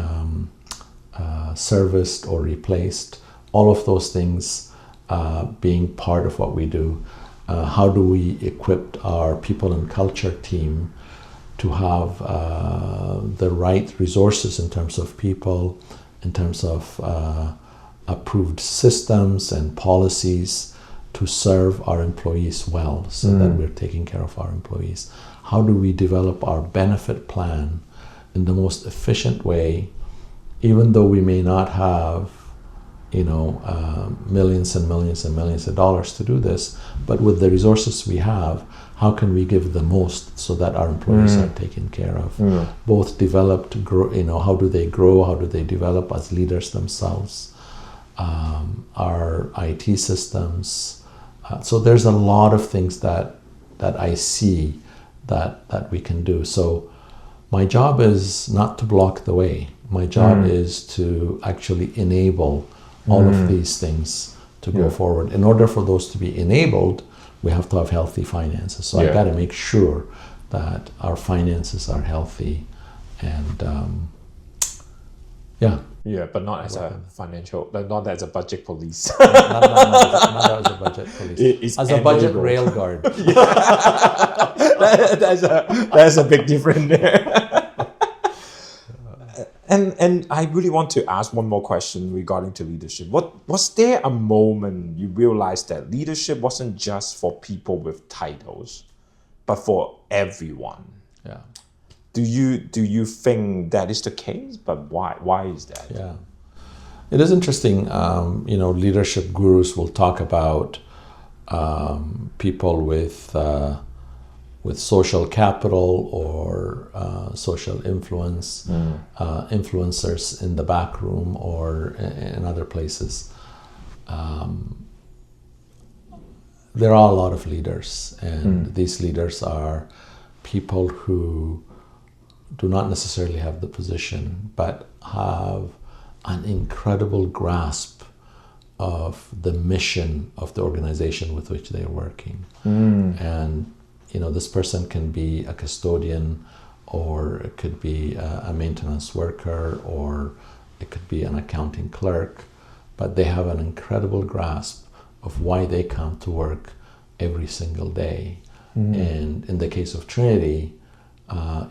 Speaker 1: serviced or replaced? All of those things being part of what we do. How do we equip our people and culture team to have the right resources in terms of people, in terms of approved systems and policies to serve our employees well, so that we're taking care of our employees? How do we develop our benefit plan in the most efficient way, even though we may not have millions and millions and millions of dollars to do this, but with the resources we have, how can we give the most so that our employees are taken care of? Both developed, how do they grow, how do they develop as leaders themselves? Our IT systems. So there's a lot of things that I see that we can do. So my job is not to block the way. My job is to actually enable all of these things to go forward. In order for those to be enabled, we have to have healthy finances. So I got to make sure that our finances are healthy, and
Speaker 2: but not as a financial, not as a budget police.
Speaker 1: not as a budget police. As a budget rail guard.
Speaker 2: That's a big difference there. And I really want to ask one more question regarding to leadership. Was there a moment you realized that leadership wasn't just for people with titles, but for everyone?
Speaker 1: Yeah.
Speaker 2: Do you think that is the case? But why? Why is that?
Speaker 1: Yeah. It is interesting. Leadership gurus will talk about people with social capital or social influence, influencers in the back room or in other places. There are a lot of leaders, and these leaders are people who do not necessarily have the position, but have an incredible grasp of the mission of the organization with which they are working. And this person can be a custodian, or it could be a maintenance worker, or it could be an accounting clerk, but they have an incredible grasp of why they come to work every single day. And in the case of Trinity,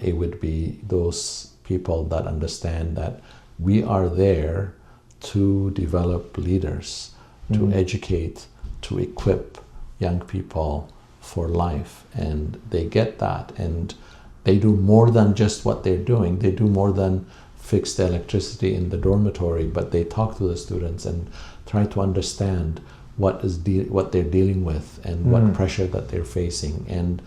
Speaker 1: it would be those people that understand that we are there to develop leaders, to educate, to equip young people for life, and they get that, and they do more than just what they're doing. They do more than fix the electricity in the dormitory, but they talk to the students and try to understand what they're dealing with and what pressure that they're facing. And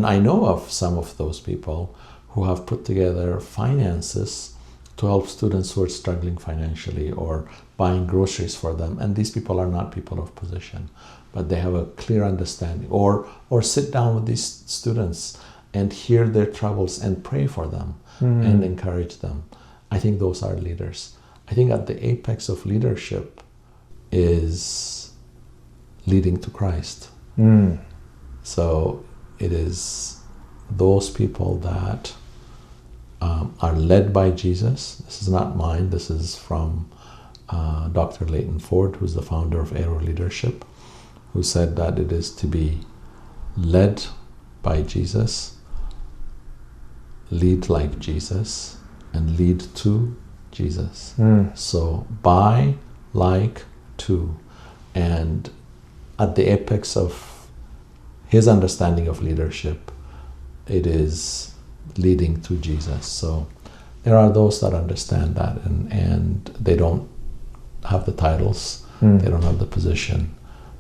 Speaker 1: I know of some of those people who have put together finances to help students who are struggling financially, or buying groceries for them. And these people are not people of position, but they have a clear understanding, or sit down with these students and hear their troubles and pray for them and encourage them. I think those are leaders. I think at the apex of leadership is leading to Christ. So it is those people that are led by Jesus. This is not mine. This is from Dr. Leighton Ford, who's the founder of Aero Leadership, who said that it is to be led by Jesus, lead like Jesus, and lead to Jesus. So by, like, to. And at the apex of his understanding of leadership, it is leading to Jesus. So there are those that understand that, and they don't have the titles, they don't have the position,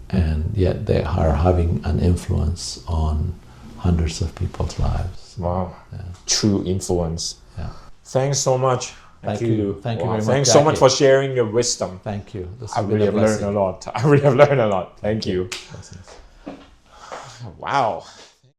Speaker 1: and yet they are having an influence on hundreds of people's lives.
Speaker 2: Wow.
Speaker 1: Yeah.
Speaker 2: True influence.
Speaker 1: Yeah.
Speaker 2: Thanks so much.
Speaker 1: Thank you. Thank you very much.
Speaker 2: Thanks so much
Speaker 1: Jackie.
Speaker 2: for sharing your wisdom.
Speaker 1: Thank you. This
Speaker 2: I
Speaker 1: has been
Speaker 2: really
Speaker 1: a
Speaker 2: have learned
Speaker 1: blessing.
Speaker 2: a lot. I really have learned a lot. Thank you.
Speaker 1: Blessings.
Speaker 2: Wow.